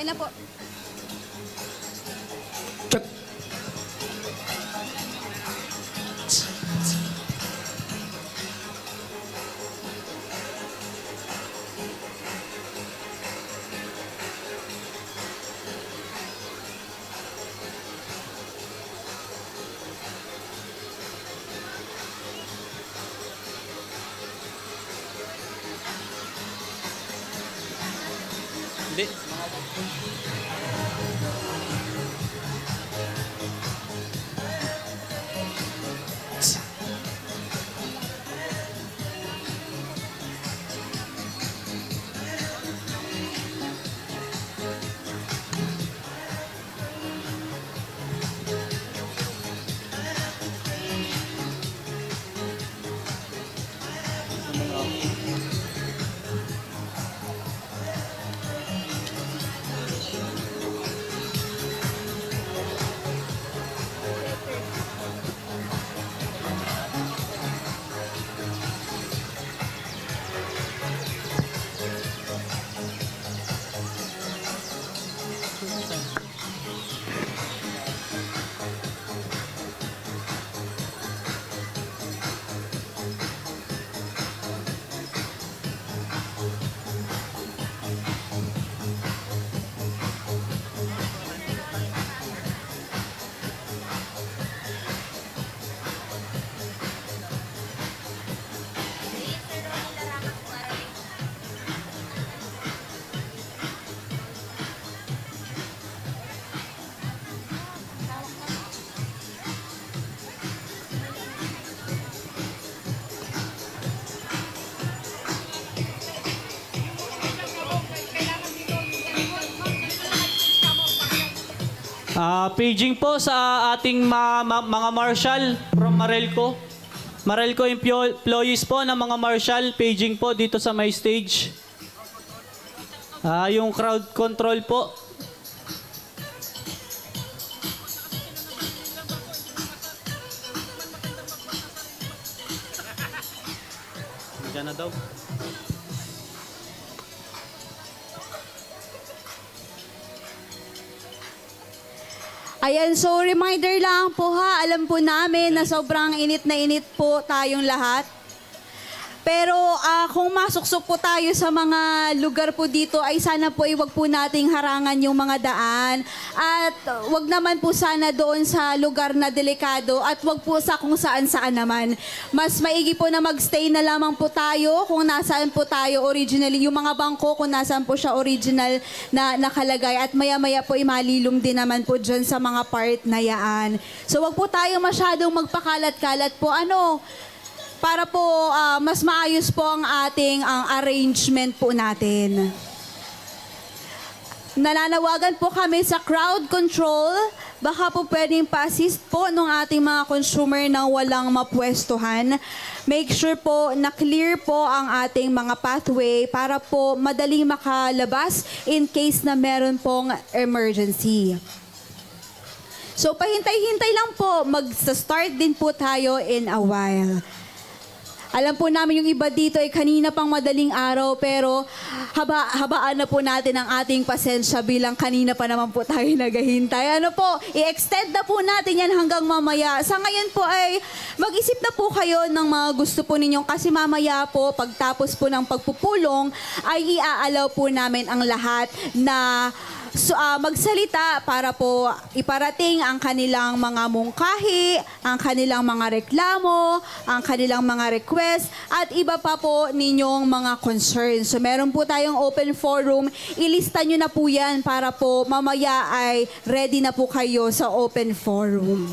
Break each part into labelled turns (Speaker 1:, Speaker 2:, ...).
Speaker 1: Okay na po.
Speaker 2: Check.
Speaker 3: Hindi.
Speaker 4: Paging po sa ating mga marshal from Marelco. Marelco employees po ng mga marshal, paging po dito sa my stage. Yung crowd control po. Diyan na daw.
Speaker 1: Ayan, so reminder lang po ha, alam po namin na sobrang init na init po tayong lahat. Pero kung masuksok po tayo sa mga lugar po dito, ay sana po wag po nating harangan yung mga daan. At wag naman po sana doon sa lugar na delikado at wag po sa kung saan-saan naman. Mas maigi po na magstay na lamang po tayo kung nasaan po tayo originally. Yung mga bangko kung nasaan po siya original na nakalagay. At maya-maya po imalilom din naman po dyan sa mga part na yaan. So wag po tayo masyadong magpakalat-kalat po. Para po mas maayos po ang ating arrangement po natin. Nananawagan po kami sa crowd control. Baka po pwedeng pa-assist po ng ating mga consumer na walang mapwestuhan. Make sure po na clear po ang ating mga pathway para po madaling makalabas in case na meron pong emergency. So pahintay-hintay lang po. Mag-start din po tayo in a while. Alam po namin yung iba dito ay kanina pang madaling araw pero habaan na po natin ang ating pasensya bilang kanina pa naman po tayo naghahintay. I-extend na po natin yan hanggang mamaya. Sa ngayon po ay mag-isip na po kayo ng mga gusto po ninyong kasi mamaya po pagtapos po ng pagpupulong ay iaalaw po namin ang lahat na magsalita para po iparating ang kanilang mga mungkahi, ang kanilang mga reklamo, ang kanilang mga request, at iba pa po ninyong mga concerns. So meron po tayong open forum. Ilista nyo na po yan para po mamaya ay ready na po kayo sa open forum.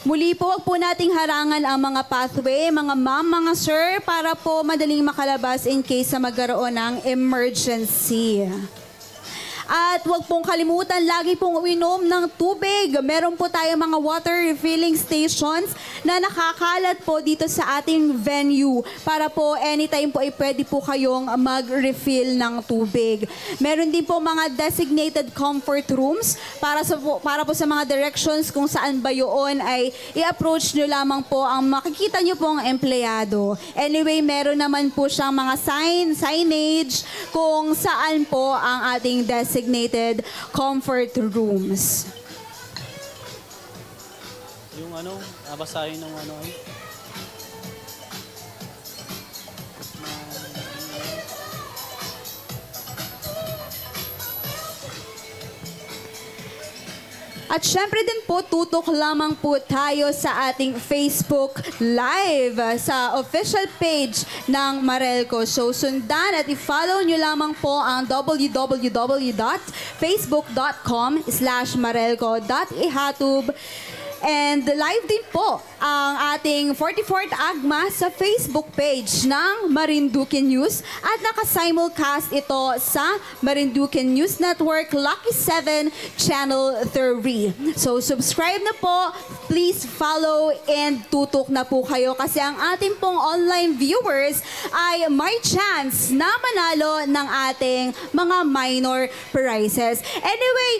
Speaker 1: Muli po, wag po nating harangan ang mga pathway, mga ma'am, mga sir, para po madaling makalabas in case na magkaroon ng emergency. At wag pong kalimutan, lagi pong uminom ng tubig. Meron po tayong mga water refilling stations na nakakalat po dito sa ating venue para po anytime po ay pwede po kayong mag-refill ng tubig. Meron din po mga designated comfort rooms para po sa mga directions kung saan ba yun ay i-approach nyo lamang po ang makikita nyo pong empleyado. Anyway, meron naman po siyang mga signage kung saan po ang ating designated comfort rooms.
Speaker 4: Yung ano, basahin ng ano eh.
Speaker 1: At syempre din po, tutok lamang po tayo sa ating Facebook Live sa official page ng Marelco. So sundan at i-follow nyo lamang po ang www.facebook.com/marelco.ihatub. And live din po ang ating 44th AGMA sa Facebook page ng Marinduque News at naka-simulcast ito sa Marinduque News Network Lucky 7 Channel 3. So subscribe na po, please follow and tutok na po kayo kasi ang ating pong online viewers ay may chance na manalo ng ating mga minor prizes. Anyway,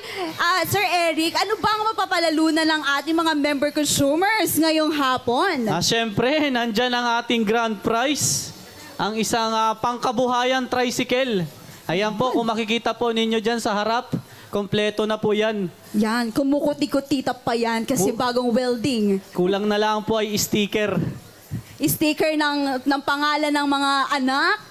Speaker 1: Sir Eric, ano bang mapapalalunan ng ating mga member consumers ngayong hapon?
Speaker 4: Siyempre, nandyan ang ating grand prize. Ang isang pangkabuhayan tricycle. Ayan po, kung makikita po ninyo dyan sa harap, kompleto na po yan.
Speaker 1: Yan, kumukuti-kutita pa yan kasi bagong welding.
Speaker 4: Kulang na lang po ay sticker.
Speaker 1: Sticker ng pangalan ng mga anak.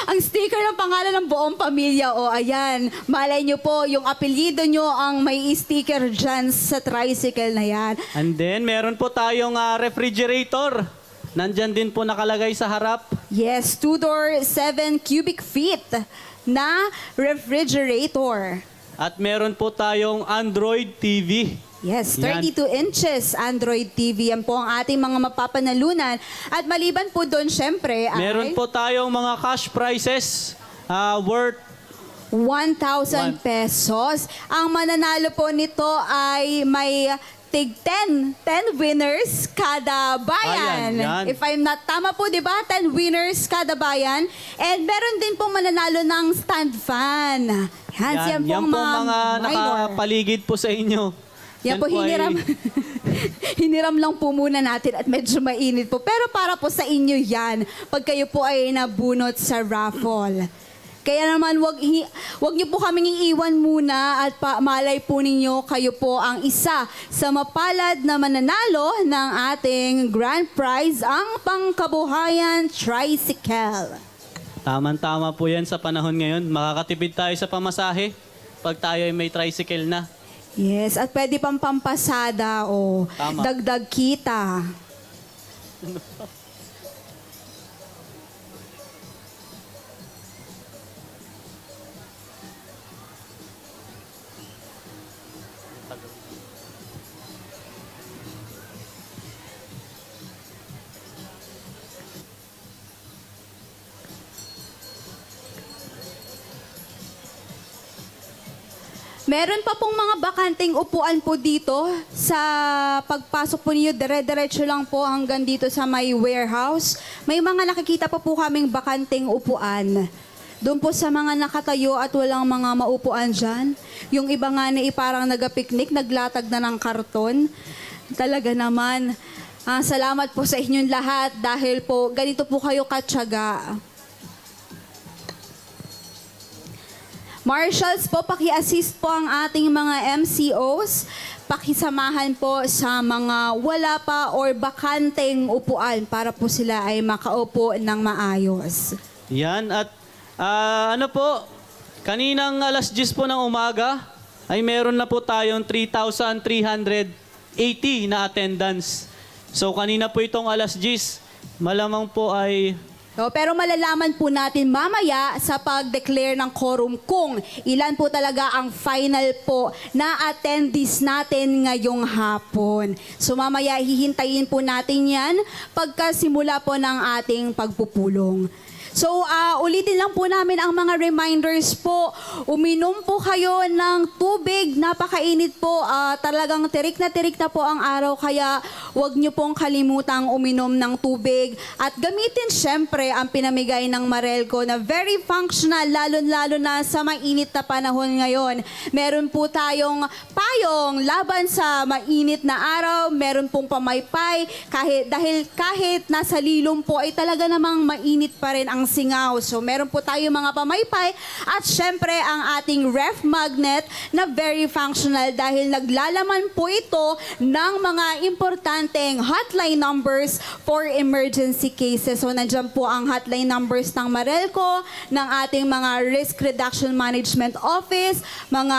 Speaker 1: Ang sticker ng pangalan ng buong pamilya. O, ayan. Malay nyo po, yung apelyido nyo ang may sticker dyan sa tricycle na yan.
Speaker 4: And then, meron po tayong refrigerator. Nandyan din po nakalagay sa harap.
Speaker 1: Yes, 2-door, 7 cubic feet na refrigerator.
Speaker 4: At meron po tayong Android TV.
Speaker 1: Yes,
Speaker 4: Yan.
Speaker 1: 32 inches Android TV. Yan po ang ating mga mapapanalunan. At maliban po doon, syempre, ay
Speaker 4: Meron po tayong mga cash prizes worth
Speaker 1: 1,000 pesos. Ang mananalo po nito ay may tig 10 winners kada bayan.
Speaker 4: Ayan, yan.
Speaker 1: If I'm not tama po, di ba? 10 winners kada bayan. And meron din pong mananalo ng stand fan. Yan
Speaker 4: yan
Speaker 1: pong
Speaker 4: po mga
Speaker 1: minor.
Speaker 4: nakapaligid po sa inyo.
Speaker 1: Yan po, hiniram. Hiniram lang po muna natin at medyo mainit po. Pero para po sa inyo yan, pag kayo po ay nabunot sa raffle. Kaya naman, wag niyo po kaming iiwan muna at malay po ninyo kayo po ang isa sa mapalad na mananalo ng ating grand prize, ang pangkabuhayan tricycle.
Speaker 4: Tama po yan sa panahon ngayon. Makakatipid tayo sa pamasahe pag tayo ay may tricycle na.
Speaker 1: Yes, at pwede pang pampasada o
Speaker 4: Tama.
Speaker 1: dagdag kita. Meron pa pong mga bakanteng upuan po dito. Sa pagpasok po niyo, dire-diretso lang po hanggang dito sa may warehouse. May mga nakikita pa po kaming bakanteng upuan. Doon po sa mga nakatayo at walang mga maupuan dyan. Yung iba nga na parang nagapiknik, naglatag na ng karton. Talaga naman, salamat po sa inyong lahat dahil po ganito po kayo katyaga. Marshals po, paki-assist po ang ating mga MCOs. Pakisamahan po sa mga wala pa or bakanteng upuan para po sila ay makaupo ng maayos.
Speaker 4: Yan at ano po, kaninang alas 10 po ng umaga ay meron na po tayong 3,380 na attendance. So kanina po itong alas 10, malamang po ay
Speaker 1: Pero malalaman po natin mamaya sa pag-declare ng quorum kung ilan po talaga ang final po na attendees natin ngayong hapon. So mamaya hihintayin po natin yan pagkasimula po ng ating pagpupulong. So, ulitin lang po namin ang mga reminders po. Uminom po kayo ng tubig. Napakainit po. Talagang tirik na po ang araw. Kaya huwag niyo pong kalimutang uminom ng tubig. At gamitin syempre ang pinamigay ng Marelco na very functional, lalo-lalo na sa mainit na panahon ngayon. Meron po tayong payong laban sa mainit na araw. Meron pong pamaypay. Dahil kahit nasa lilom po ay talaga namang mainit pa rin ang singaw. So meron po tayo mga pamaypay at syempre ang ating ref magnet na very functional dahil naglalaman po ito ng mga importanteng hotline numbers for emergency cases. So nandiyan po ang hotline numbers ng Marelco, ng ating mga Risk Reduction Management Office, mga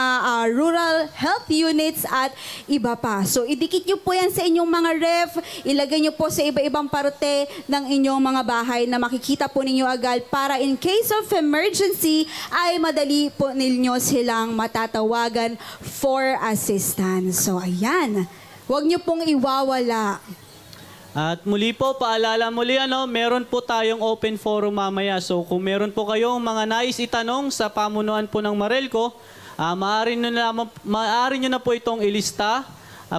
Speaker 1: rural health units at iba pa. So idikit nyo po yan sa inyong mga ref, ilagay nyo po sa iba-ibang parte ng inyong mga bahay na makikita po ninyo agad para in case of emergency ay madali po ninyo silang matatawagan for assistance. So ayan, huwag nyo pong iwawala.
Speaker 4: At muli po, paalala muli, meron po tayong open forum mamaya. So kung meron po kayong mga nais itanong sa pamunuan po ng Marelco, maaari nyo na po itong ilista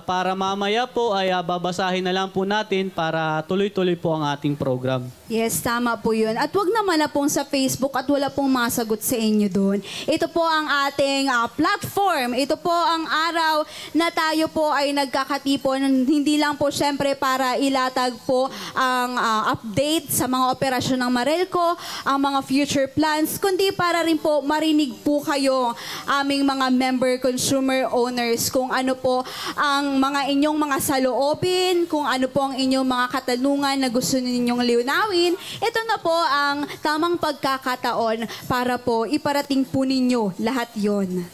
Speaker 4: para mamaya po ay babasahin na lang po natin para tuloy-tuloy po ang ating program.
Speaker 1: Yes, tama po yun. At wag naman na pong sa Facebook at wala pong masagot sa inyo doon. Ito po ang ating platform. Ito po ang araw na tayo po ay nagkakatipon. Hindi lang po syempre para ilatag po ang update sa mga operasyon ng Marelco, ang mga future plans, kundi para rin po marinig po kayo, aming mga member consumer owners, kung ano po ang mga inyong mga saloobin, kung ano po ang inyong mga katanungan na gusto ninyong liunawin. Ito na po ang tamang pagkakataon para po iparating po ninyo lahat yon.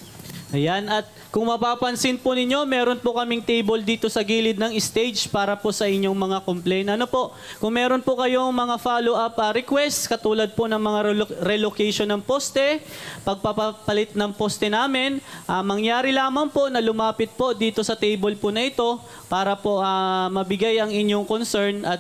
Speaker 4: Ayan, at kung mapapansin po ninyo, meron po kaming table dito sa gilid ng stage para po sa inyong mga complaint. Ano po, kung meron po kayong mga follow-up requests, katulad po ng mga relocation ng poste, pagpapalit ng poste namin, mangyari lamang po na lumapit po dito sa table po na ito para po mabigay ang inyong concern at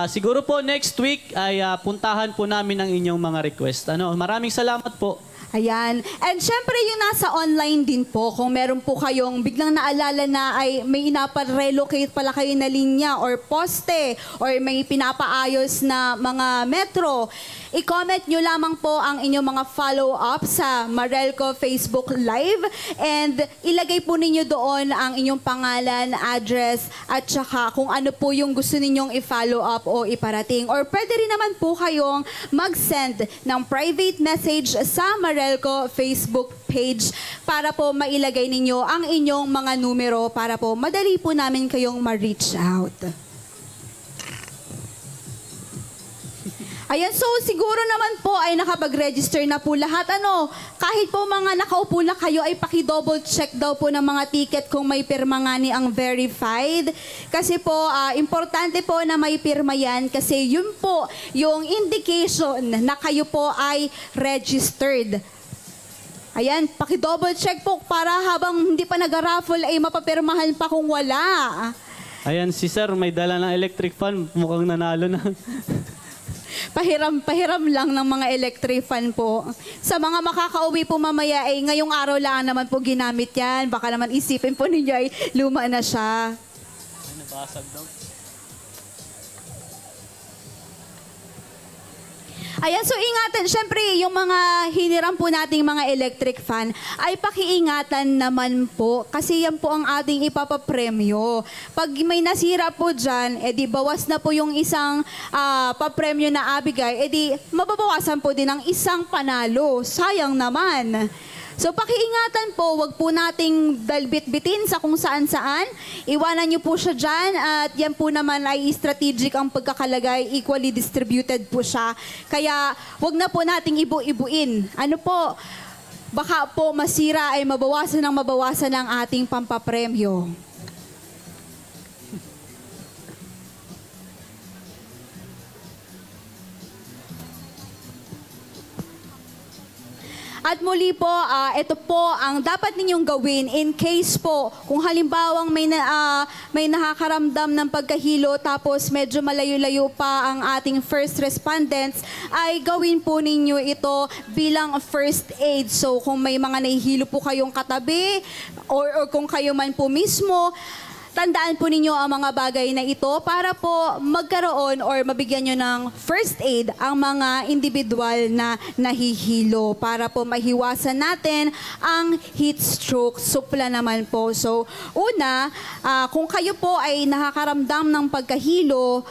Speaker 4: siguro po next week ay puntahan po namin ang inyong mga request. Maraming salamat po.
Speaker 1: Ayan. And syempre yung nasa online din po, kung meron po kayong biglang naalala na ay may inapa-relocate pala kayo na linya or poste or may pinapaayos na mga metro, i-comment nyo lamang po ang inyong mga follow-up sa Marelco Facebook Live and ilagay po ninyo doon ang inyong pangalan, address, at saka kung ano po yung gusto ninyong i-follow up o iparating. Or pwede rin naman po kayong mag-send ng private message sa Marelco Facebook page para po mailagay ninyo ang inyong mga numero para po madali po namin kayong ma-reach out. Ayan, so siguro naman po ay nakapag-register na po lahat. Kahit po mga nakaupo na kayo ay paki-double check daw po ng mga ticket kung may pirma nga ni ang verified. Kasi po, importante po na may pirma yan kasi yun po yung indication na kayo po ay registered. Ayan, paki-double check po para habang hindi pa nag-raffle ay mapapirmahan pa kung wala.
Speaker 4: Ayan, si sir may dala ng electric fan, mukhang nanalo na.
Speaker 1: Pahiram lang ng mga electric fan po. Sa mga makakauwi po mamaya ay ngayong araw lang naman po ginamit yan. Baka naman isipin po ninyo ay luma na siya.
Speaker 4: Nabasag daw.
Speaker 1: Ayan, so ingatan, syempre yung mga hiniram po nating mga electric fan ay pakiingatan naman po kasi yan po ang ating ipapapremyo. Pag may nasira po dyan, edi bawas na po yung isang papremyo na abigay, edi mababawasan po din ang isang panalo. Sayang naman. So pakiingatan po, wag po nating dalbit-bitin sa kung saan-saan. Iwanan niyo po siya dyan at yan po naman ay strategic ang pagkakalagay, equally distributed po siya. Kaya wag na po nating ibu-ibuin. Baka po masira ay mabawasan ng ating pampapremyo. At muli po, ito po ang dapat ninyong gawin in case po, kung halimbawang may nakakaramdam ng pagkahilo tapos medyo malayo-layo pa ang ating first respondents, ay gawin po ninyo ito bilang first aid. So kung may mga nahihilo po kayong katabi or kung kayo man po mismo, tandaan po ninyo ang mga bagay na ito para po magkaroon or mabigyan nyo ng first aid ang mga individual na nahihilo para po mahiwasan natin ang heat stroke. Supla naman po. So, una, kung kayo po ay nakakaramdam ng pagkahilo,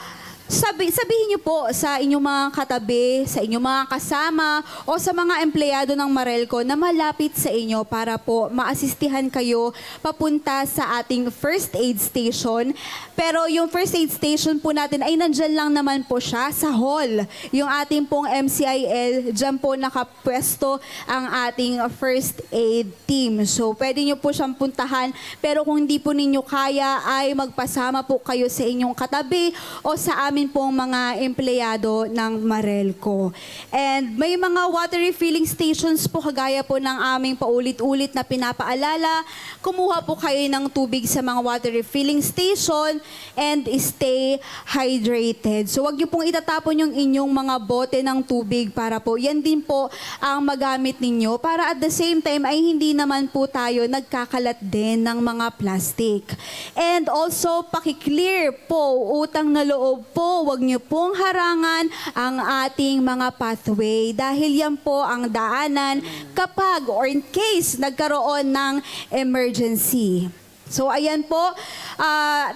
Speaker 1: sabihin niyo po sa inyong mga katabi, sa inyong mga kasama, o sa mga empleyado ng Marelco na malapit sa inyo para po maasistihan kayo papunta sa ating first aid station. Pero yung first aid station po natin ay nandyan lang naman po siya sa hall. Yung ating pong MCIL, dyan po nakapwesto ang ating first aid team. So, pwede niyo po siyang puntahan. Pero kung hindi po ninyo kaya, ay magpasama po kayo sa inyong katabi o sa amin pong mga empleyado ng Marelco. And may mga water refilling stations po kagaya po ng aming paulit-ulit na pinapaalala. Kumuha po kayo ng tubig sa mga water refilling station and stay hydrated. So wag niyo pong itatapon yung inyong mga bote ng tubig para po yan din po ang magamit ninyo para at the same time ay hindi naman po tayo nagkakalat din ng mga plastic. And also pakiclear po, utang na loob po, wag niyo pong harangan ang ating mga pathway dahil yan po ang daanan kapag or in case nagkaroon ng emergency. So ayan po,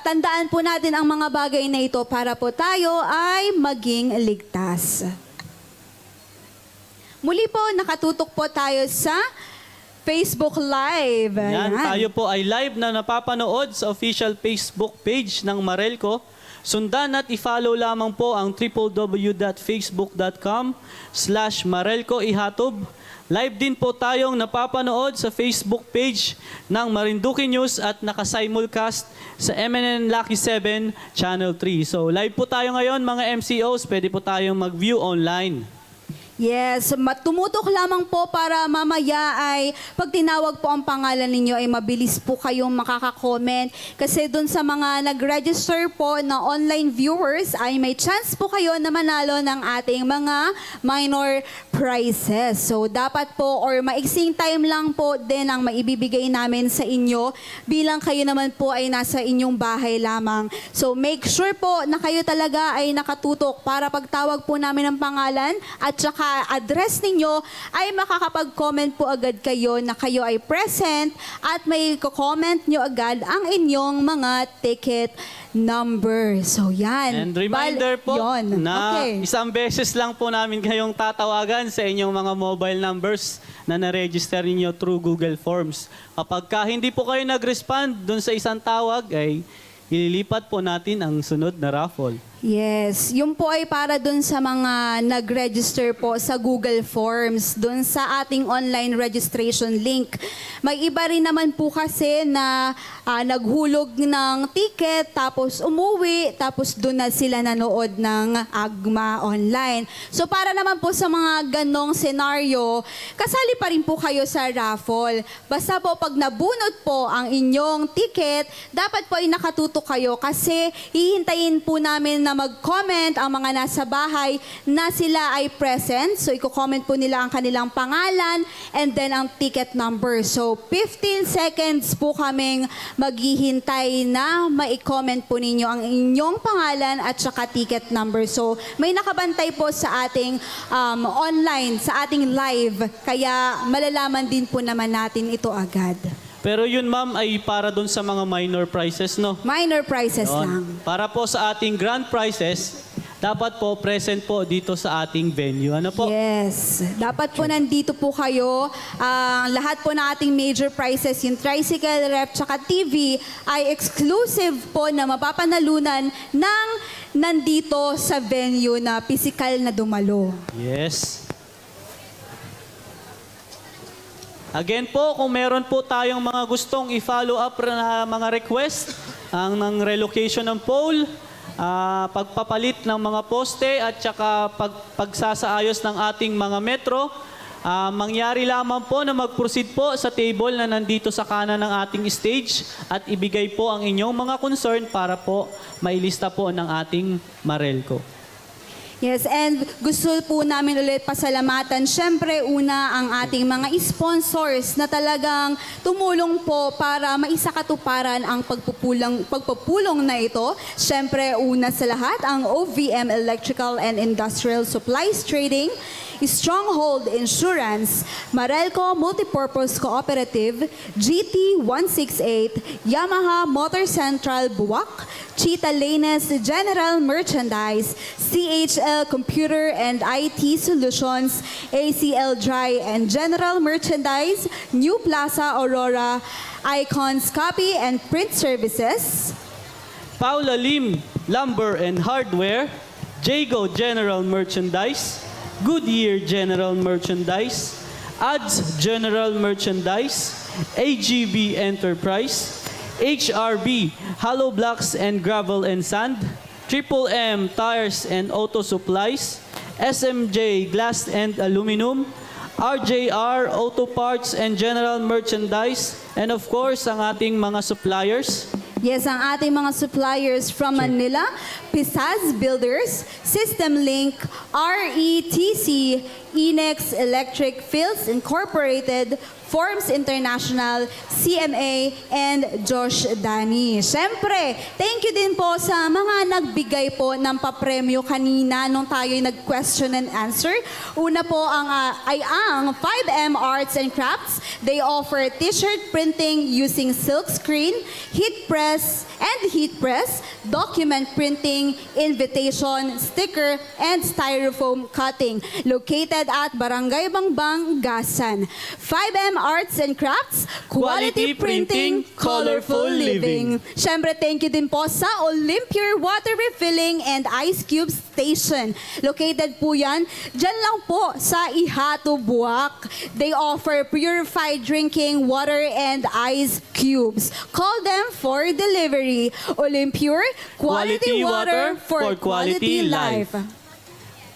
Speaker 1: tandaan po natin ang mga bagay na ito para po tayo ay maging ligtas. Muli po, nakatutok po tayo sa Facebook Live.
Speaker 4: Yan,
Speaker 1: Ayan.
Speaker 4: tayo po ay live na napapanood sa official Facebook page ng Marelco. Sundan at i-follow lamang po ang www.facebook.com/Marelco Ihatob. Live din po tayong napapanood sa Facebook page ng Marinduque News at nakasimulcast sa MNN Lucky 7 Channel 3. So live po tayo ngayon mga MCOs, pwede po tayong mag-view online.
Speaker 1: Yes, tumutok lamang po para mamaya ay pag tinawag po ang pangalan ninyo ay mabilis po kayong makaka-comment kasi doon sa mga nag-register po na online viewers ay may chance po kayo na manalo ng ating mga minor prizes. So dapat po or maiksing time lang po din ang maibibigay namin sa inyo bilang kayo naman po ay nasa inyong bahay lamang. So make sure po na kayo talaga ay nakatutok para pagtawag po namin ng pangalan at saka address ninyo ay makakapag-comment po agad kayo na kayo ay present at may comment nyo agad ang inyong mga ticket number. So yan.
Speaker 4: And reminder po
Speaker 1: Yun.
Speaker 4: na
Speaker 1: Okay.
Speaker 4: isang beses lang po namin kayong tatawagan sa inyong mga mobile numbers na na-register ninyo through Google Forms. Kapag hindi po kayo nag-respond dun sa isang tawag, ay ililipat po natin ang sunod na raffle.
Speaker 1: Yes, yung po ay para dun sa mga nag-register po sa Google Forms, dun sa ating online registration link. May iba rin naman po kasi na naghulog ng ticket, tapos umuwi, tapos dun na sila nanood ng Agma online. So para naman po sa mga ganong senaryo, kasali pa rin po kayo sa raffle. Basta po pag nabunot po ang inyong ticket, dapat po ay nakatutok kayo kasi hihintayin po namin na mag-comment ang mga nasa bahay na sila ay present. So, i-comment po nila ang kanilang pangalan and then ang ticket number. So, 15 seconds po kaming maghihintay na ma-comment po ninyo ang inyong pangalan at saka ticket number. So, may nakabantay po sa ating online, sa ating live. Kaya malalaman din po naman natin ito agad.
Speaker 4: Pero yun ma'am ay para dun sa mga minor prizes, no?
Speaker 1: Minor prizes lang.
Speaker 4: Yun. Para po sa ating grand prizes, dapat po present po dito sa ating venue. Ano po?
Speaker 1: Yes. Dapat po nandito po kayo. Lahat po ng ating major prizes, yung tricycle, ref, tsaka TV, ay exclusive po na mapapanalunan ng nandito sa venue na physical na dumalo.
Speaker 4: Yes. Again po, kung meron po tayong mga gustong i-follow up na mga request, ang ng relocation ng pole, pagpapalit ng mga poste at saka pagsasaayos ng ating mga metro, Mangyari lamang po na mag-proceed po sa table na nandito sa kanan ng ating stage at ibigay po ang inyong mga concern para po mailista po ng ating Marelco.
Speaker 1: Yes, and gusto po namin ulit pasalamatan, syempre una ang ating mga sponsors na talagang tumulong po para maisakatuparan ang pagpupulong na ito. Syempre una sa lahat ang OVM Electrical and Industrial Supplies Trading, Stronghold Insurance, Marelco Multipurpose Cooperative, GT 168, Yamaha Motor Central Buwak, Cheetah Lanes General Merchandise, CHL Computer and IT Solutions, ACL Dry and General Merchandise, New Plaza Aurora, Icons Copy and Print Services,
Speaker 4: Paula Lim Lumber and Hardware, Jago General Merchandise, Goodyear General Merchandise, Ads General Merchandise, AGB Enterprise, HRB Hollow Blocks and Gravel and Sand, Triple M Tires and Auto Supplies, SMJ Glass and Aluminum, RJR Auto Parts and General Merchandise, and of course, ang ating mga suppliers.
Speaker 1: yes, ang ating mga suppliers from Manila, Pisaz Builders, System Link, RETC, Enex Electric Fields Incorporated, Forms International, CMA, and Josh Dani. Siyempre, thank you din po sa mga nagbigay po ng papremyo kanina nung tayo'y nag-question and answer. Una po ay ang 5M Arts and Crafts. They offer t-shirt printing using silk screen, heat press, document printing, invitation, sticker, and styrofoam cutting. Located at Barangay Bangbang, Gasan. 5M Arts and Crafts, quality printing, colorful living. Siyempre, thank you din po sa Olympure Water Refilling and Ice Cube Station. Located po yan, dyan lang po sa Ihato, Buwak. They offer purified drinking water and ice cubes. Call them for delivery. Olympure, quality water for quality life.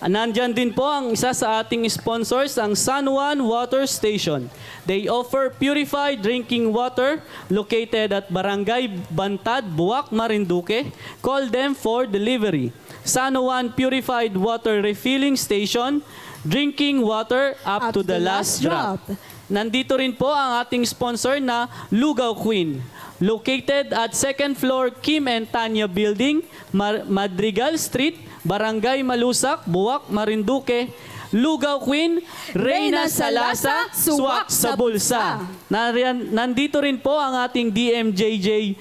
Speaker 4: Nandyan din po ang isa sa ating sponsors, ang San Juan Water Station. They offer purified drinking water located at Barangay Bantad, Buwak, Marinduque. Call them for delivery. San Juan Purified Water Refilling Station, drinking water up to the last drop. Nandito rin po ang ating sponsor na Lugaw Queen. Located at 2nd floor Kim and Tanya Building, Madrigal Street, Barangay Malusak, Buwak, Marinduque. Lugaw Queen, Reyna sa lasa, swak sa bulsa. Nandito rin po ang ating DMJJ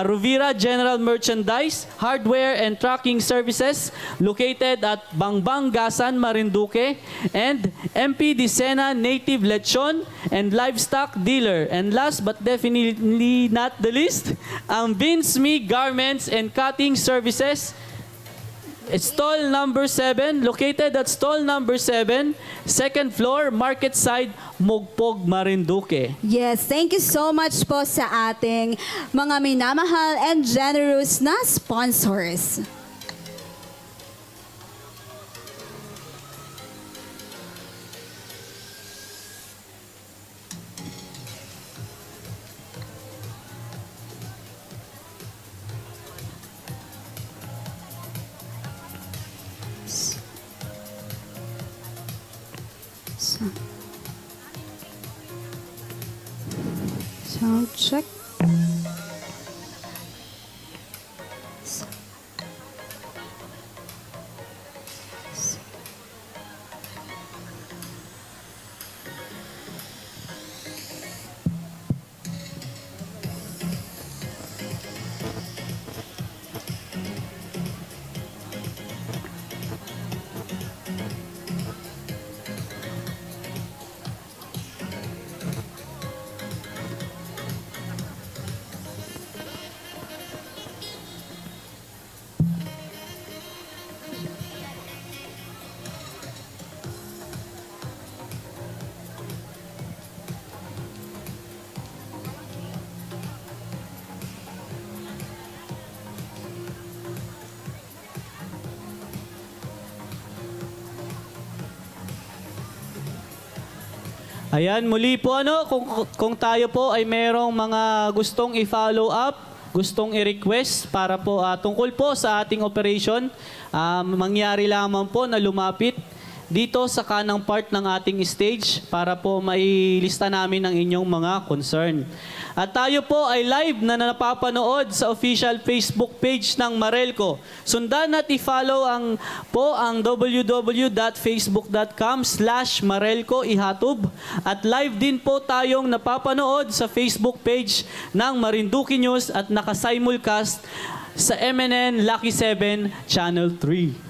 Speaker 4: Rovira General Merchandise, Hardware and Tracking Services located at Bangbang, Gasan, Marinduque, and MP Dicena Native Lechon and Livestock Dealer. And last but definitely not the least, ang Vince Me Garments and Cutting Services, stall number 7, located at stall number 7, 2nd floor, Market Side, Mogpog, Marinduque.
Speaker 1: Yes, thank you so much po sa ating mga minamahal and generous na sponsors. Sound check.
Speaker 4: Ayan, muli po kung tayo po ay merong mga gustong i-follow up, gustong i-request para po tungkol po sa ating operation, mangyari lamang po na lumapit dito sa kanang part ng ating stage para po mailista namin ang inyong mga concern. At tayo po ay live na napapanood sa official Facebook page ng Marelco. Sundan at i-follow ang www.facebook.com/Marelco Ihatub. At live din po tayong napapanood sa Facebook page ng Marinduque News at naka-simulcast sa MNN Lucky 7 Channel 3.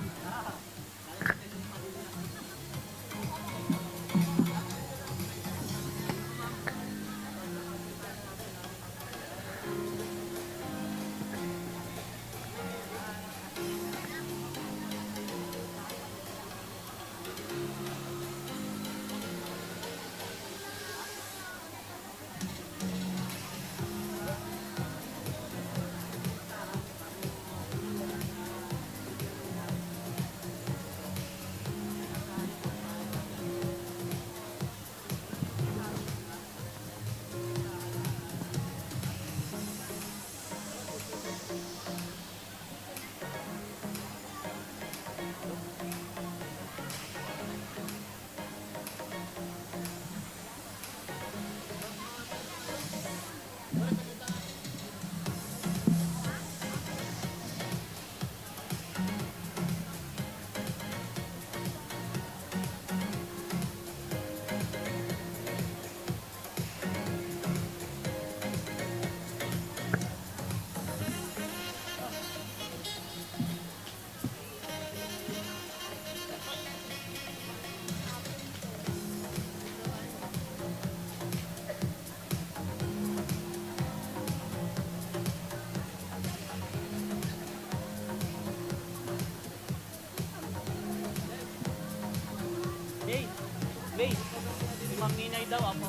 Speaker 4: May, si Ma'am Ninay daw ako.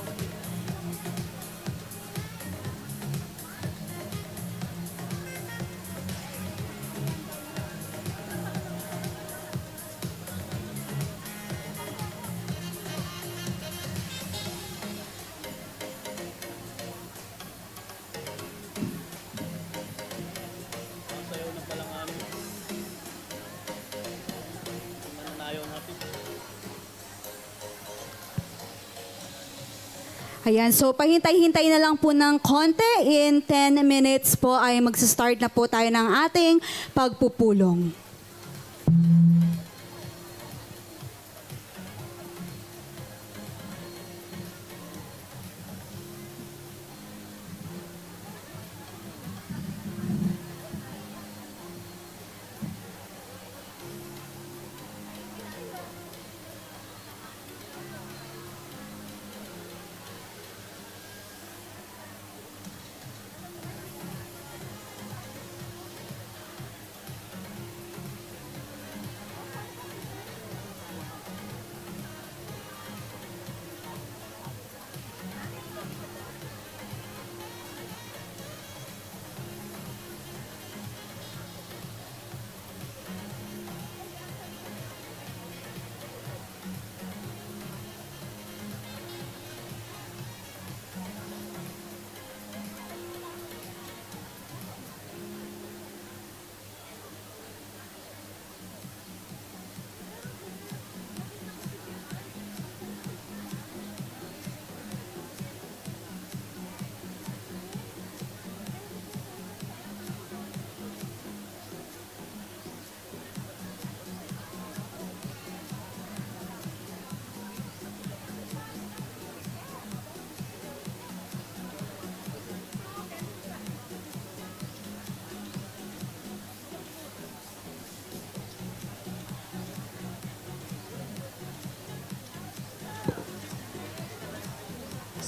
Speaker 4: Sayaw na pala nga namin. Mananayaw natin.
Speaker 1: Ayan, so pahintay-hintay na lang po ng konti. In 10 minutes po ay magsa-start na po tayo ng ating pagpupulong.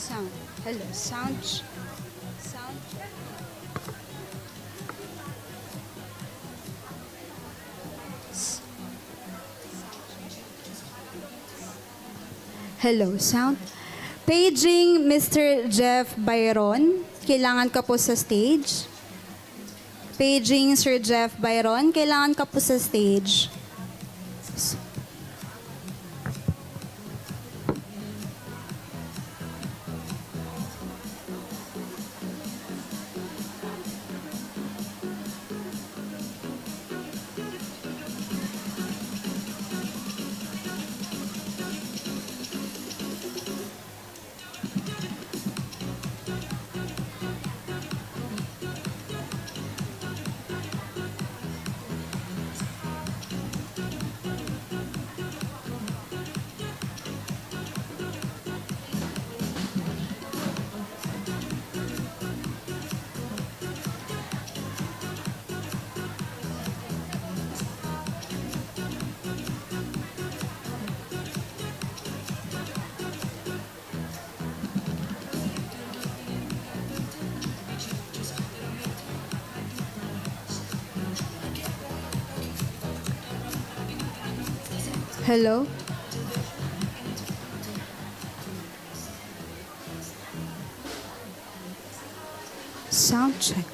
Speaker 1: Sound. Hello, sound. Sound. Hello, sound. Paging Mr. Jeff Byron. Kailangan ka po sa stage. Paging Sir Jeff Byron. Kailangan ka po sa stage. Hello? Sound check.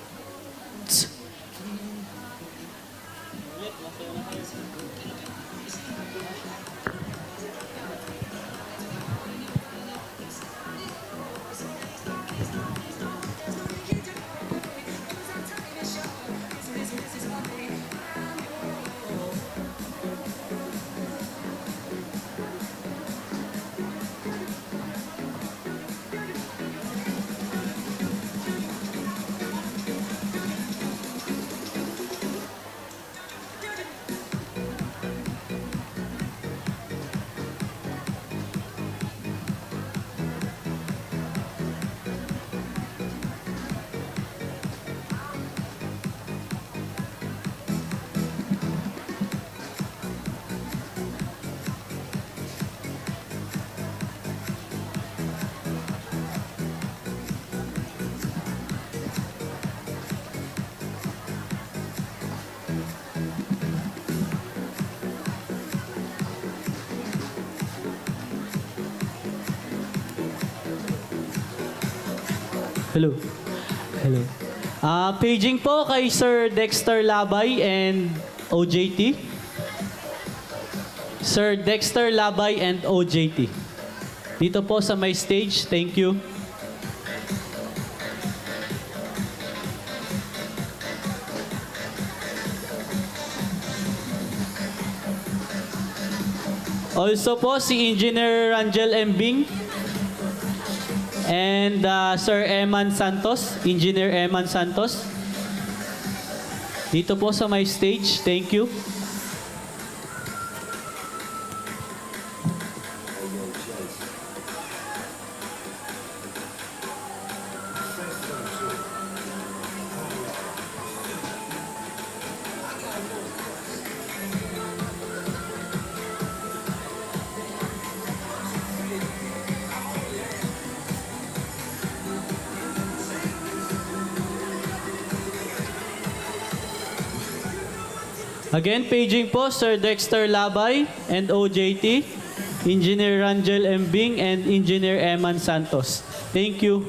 Speaker 4: Hello. Hello. Paging po kay Sir Dexter Labay and OJT. Sir Dexter Labay and OJT. Dito po sa my stage. Thank you. Also po si Engineer Rangel Embing and Sir Eman Santos, Engineer Eman Santos. Dito po sa my stage. Thank you. Again, paging po, Sir Dexter Labay and OJT, Engineer Rangel Embing, and Engineer Eman Santos. Thank you.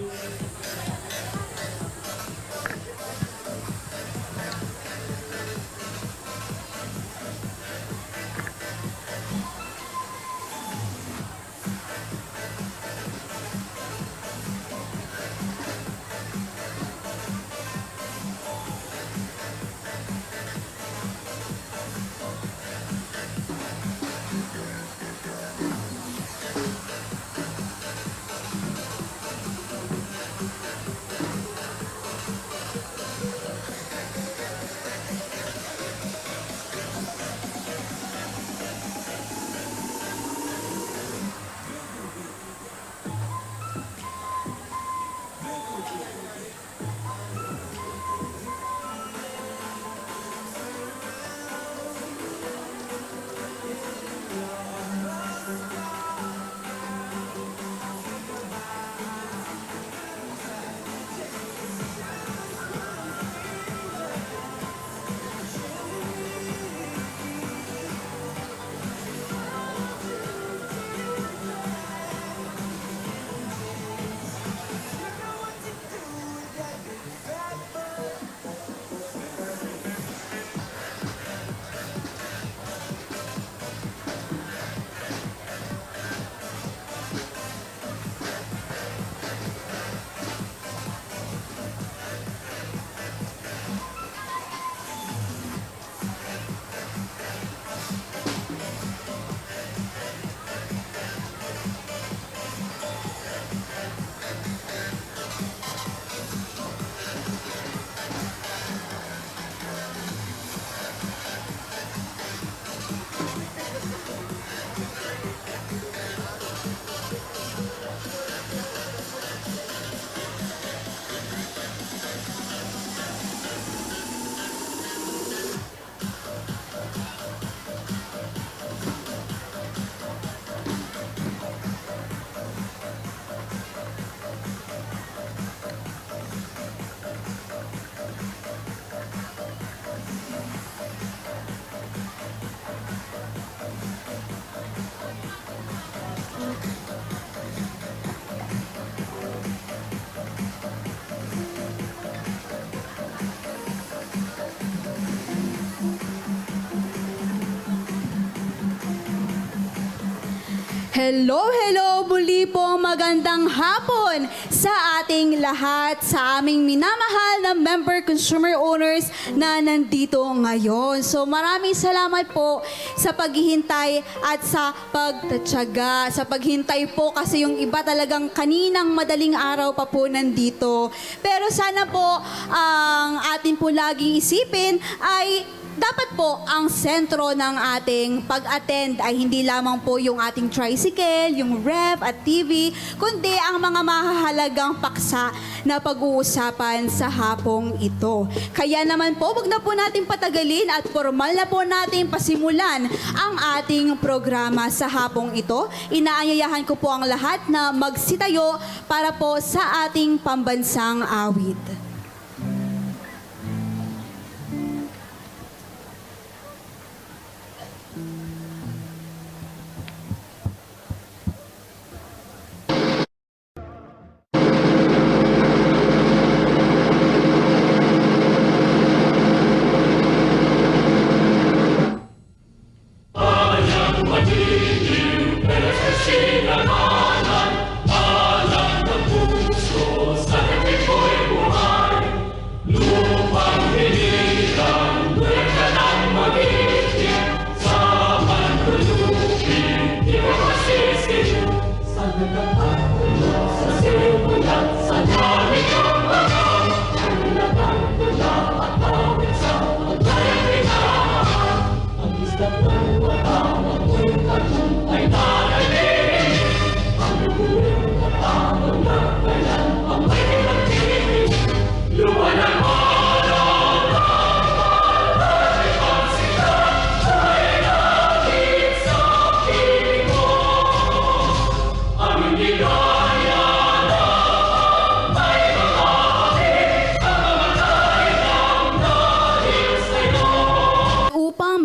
Speaker 1: Hello, muli po magandang hapon sa ating lahat, sa aming minamahal na member consumer owners na nandito ngayon. So maraming salamat po sa paghihintay at sa pagtatyaga, sa paghintay po kasi yung iba talagang kaninang madaling araw pa po nandito. Pero sana po ang atin po laging isipin ay dapat po ang sentro ng ating pag-attend ay hindi lamang po yung ating tricycle, yung ref at TV, kundi ang mga mahahalagang paksa na pag-uusapan sa hapong ito. Kaya naman po, wag na po natin patagalin at formal na po natin pasimulan ang ating programa sa hapong ito. Inaanyayahan ko po ang lahat na magsitayo para po sa ating pambansang awit.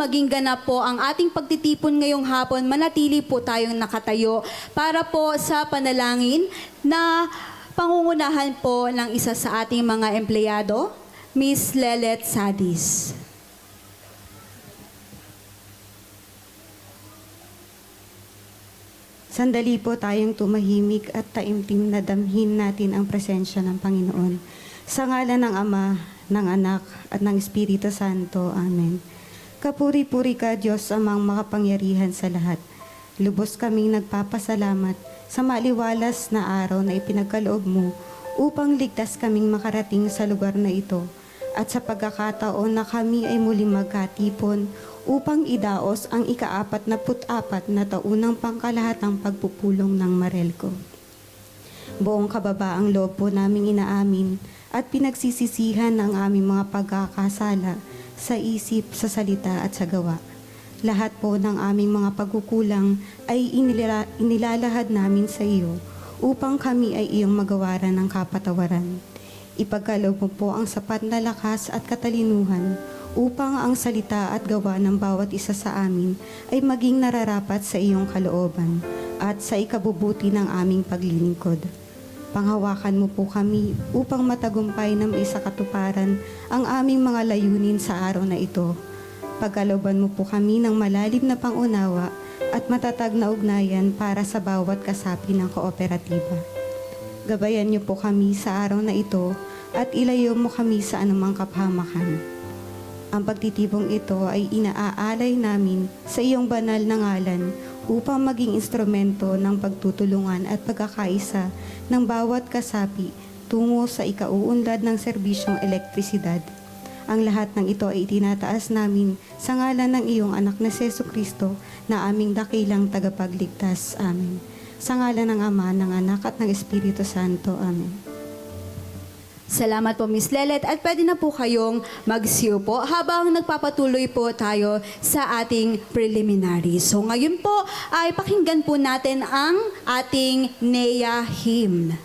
Speaker 1: Maging ganap po ang ating pagtitipon ngayong hapon, manatili po tayong nakatayo para po sa panalangin na pangungunahan po ng isa sa ating mga empleyado, Miss Lelet Sadis.
Speaker 2: Sandali po tayong tumahimik at taimtim na damhin natin ang presensya ng Panginoon. Sa ngalan ng Ama, ng Anak, at ng Espiritu Santo. Amen. Kapuri-puri ka, Diyos, amang makapangyarihan sa lahat. Lubos kaming nagpapasalamat sa maliwalas na araw na ipinagkaloob mo upang ligtas kaming makarating sa lugar na ito at sa pagkakataon na kami ay muli magkatipon upang idaos ang ika-44 na taunang pangkalahatang pagpupulong ng Marelco. Buong kababaang loob po naming inaamin at pinagsisisihan ang aming mga pagkakasala sa isip, sa salita at sa gawa. Lahat po ng aming mga pagkukulang ay inilalahad namin sa iyo upang kami ay iyong magawaran ng kapatawaran. Ipagkaloob mo po ang sapat na lakas at katalinuhan upang ang salita at gawa ng bawat isa sa amin ay maging nararapat sa iyong kalooban at sa ikabubuti ng aming paglilingkod. Panghawakan mo po kami upang matagumpay na may sakatuparan ang aming mga layunin sa araw na ito. Pagkalooban mo po kami ng malalim na pangunawa at matatag na ugnayan para sa bawat kasapi ng kooperatiba. Gabayan niyo po kami sa araw na ito at ilayo mo kami sa anumang kapahamakan. Ang pagtitipong ito ay inaaalay namin sa iyong banal na ngalan upang maging instrumento ng pagtutulungan at pagkakaisa ng bawat kasapi tungo sa ikauunlad ng serbisyong elektrisidad. Ang lahat ng ito ay itinataas namin sa ngalan ng iyong anak na Jesucristo na aming dakilang tagapagligtas. Amen. Sa ngalan ng Ama, ng Anak at ng Espiritu Santo. Amen.
Speaker 1: Salamat po, Miss Lelet. At pwede na po kayong magsiyo po habang nagpapatuloy po tayo sa ating preliminary. So ngayon po ay pakinggan po natin ang ating NEA hymn.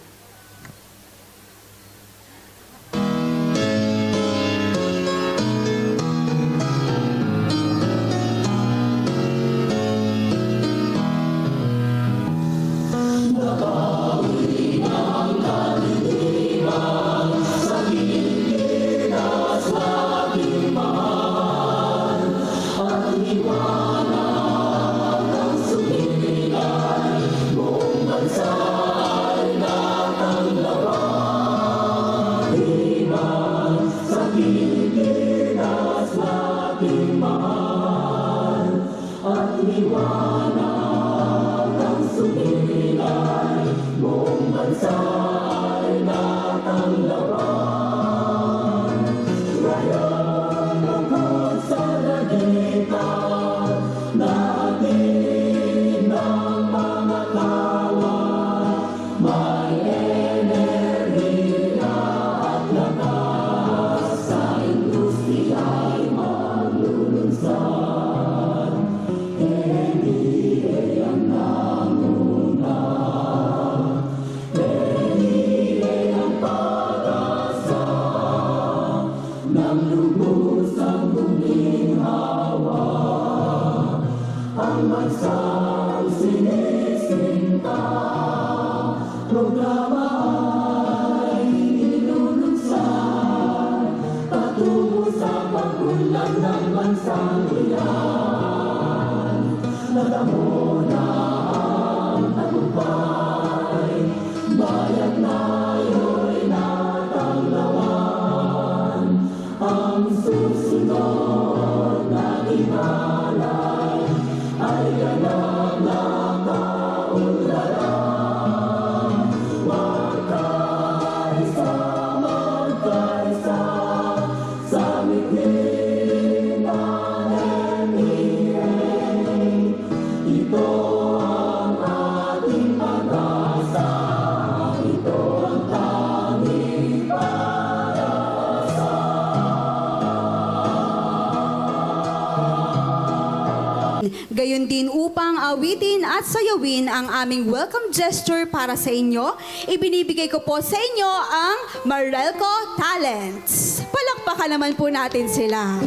Speaker 1: Gayon din upang awitin at sayawin ang aming welcome gesture para sa inyo, ibinibigay ko po sa inyo ang Marelco Talents. Palakpakan naman po natin sila.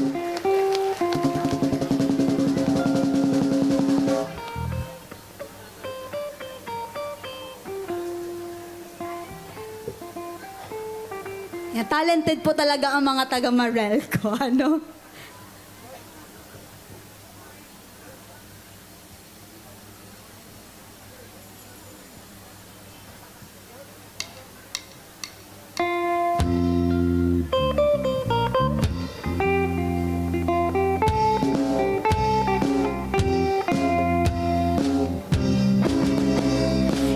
Speaker 1: Yan, talented po talaga ang mga taga Marelco, ano?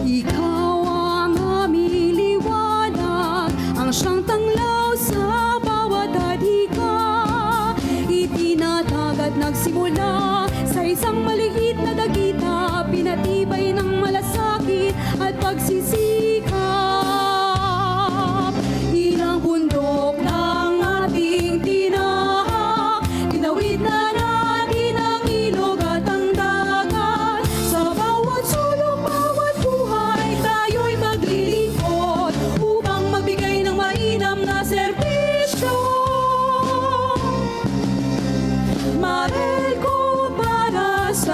Speaker 1: Ikaw ang aming liwanag, ang siyang tanglaw sa bawat adhika. Itinatag at nagsimula sa isang maliit na dagita, pinatibay ng malasakit at pagsisikap. Ilang bundok ng ating tinahak, tinawid na natin ang ilog at ang dagat. Sa bawat sulok, bawat buhay, tayo'y maglilingkod upang magbigay ng mainam na serbisyo. Marelco para sa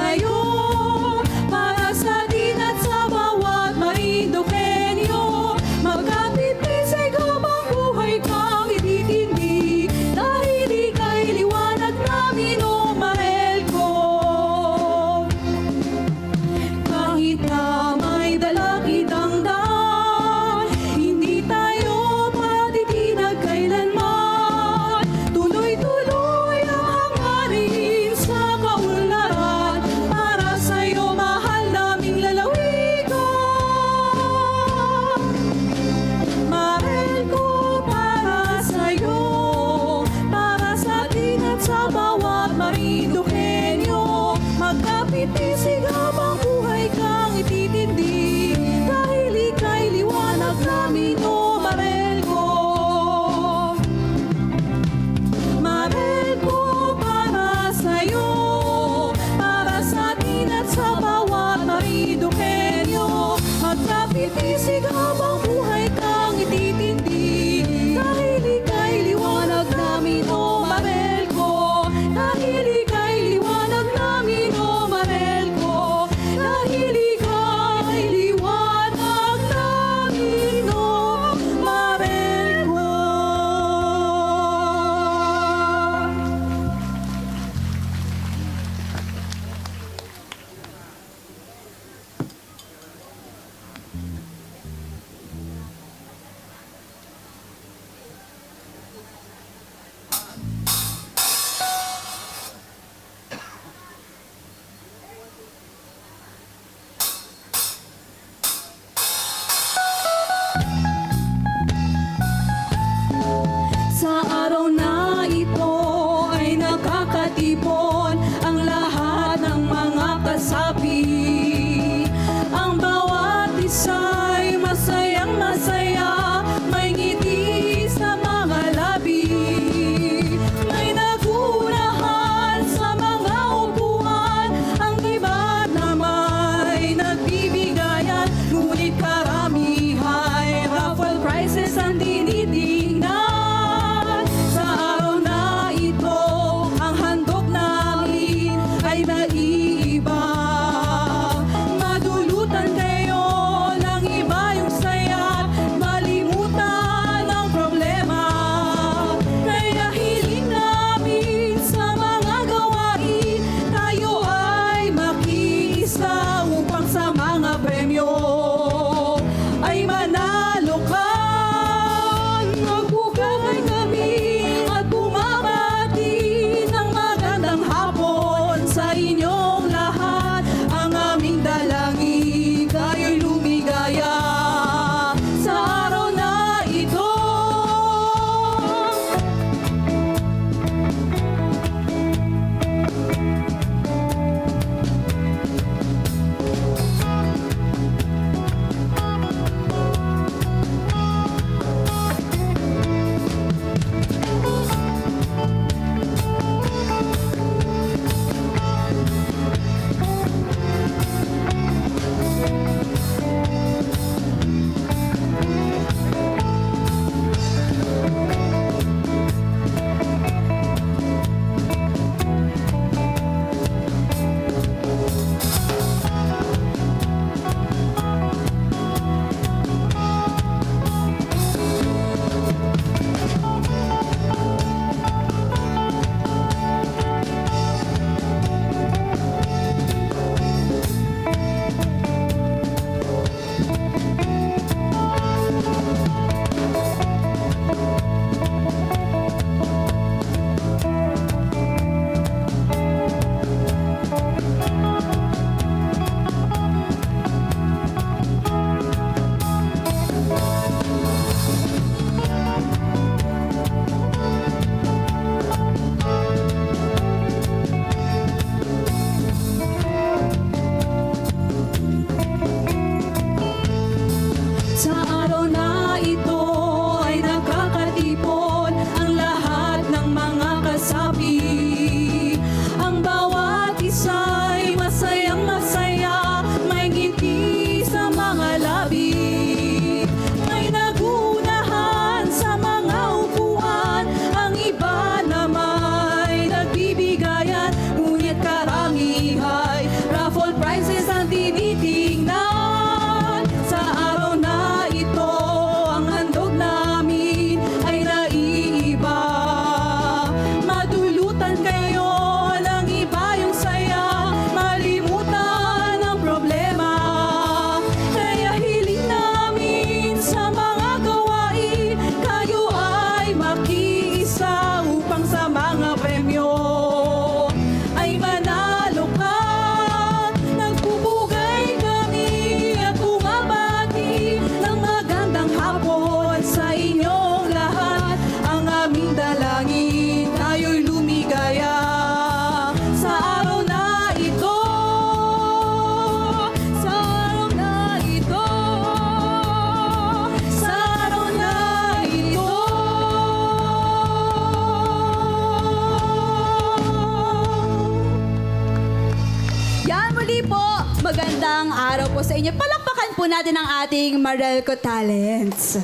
Speaker 1: magandang araw po sa inyo. Palakpakan po natin ang ating Marelco Talents.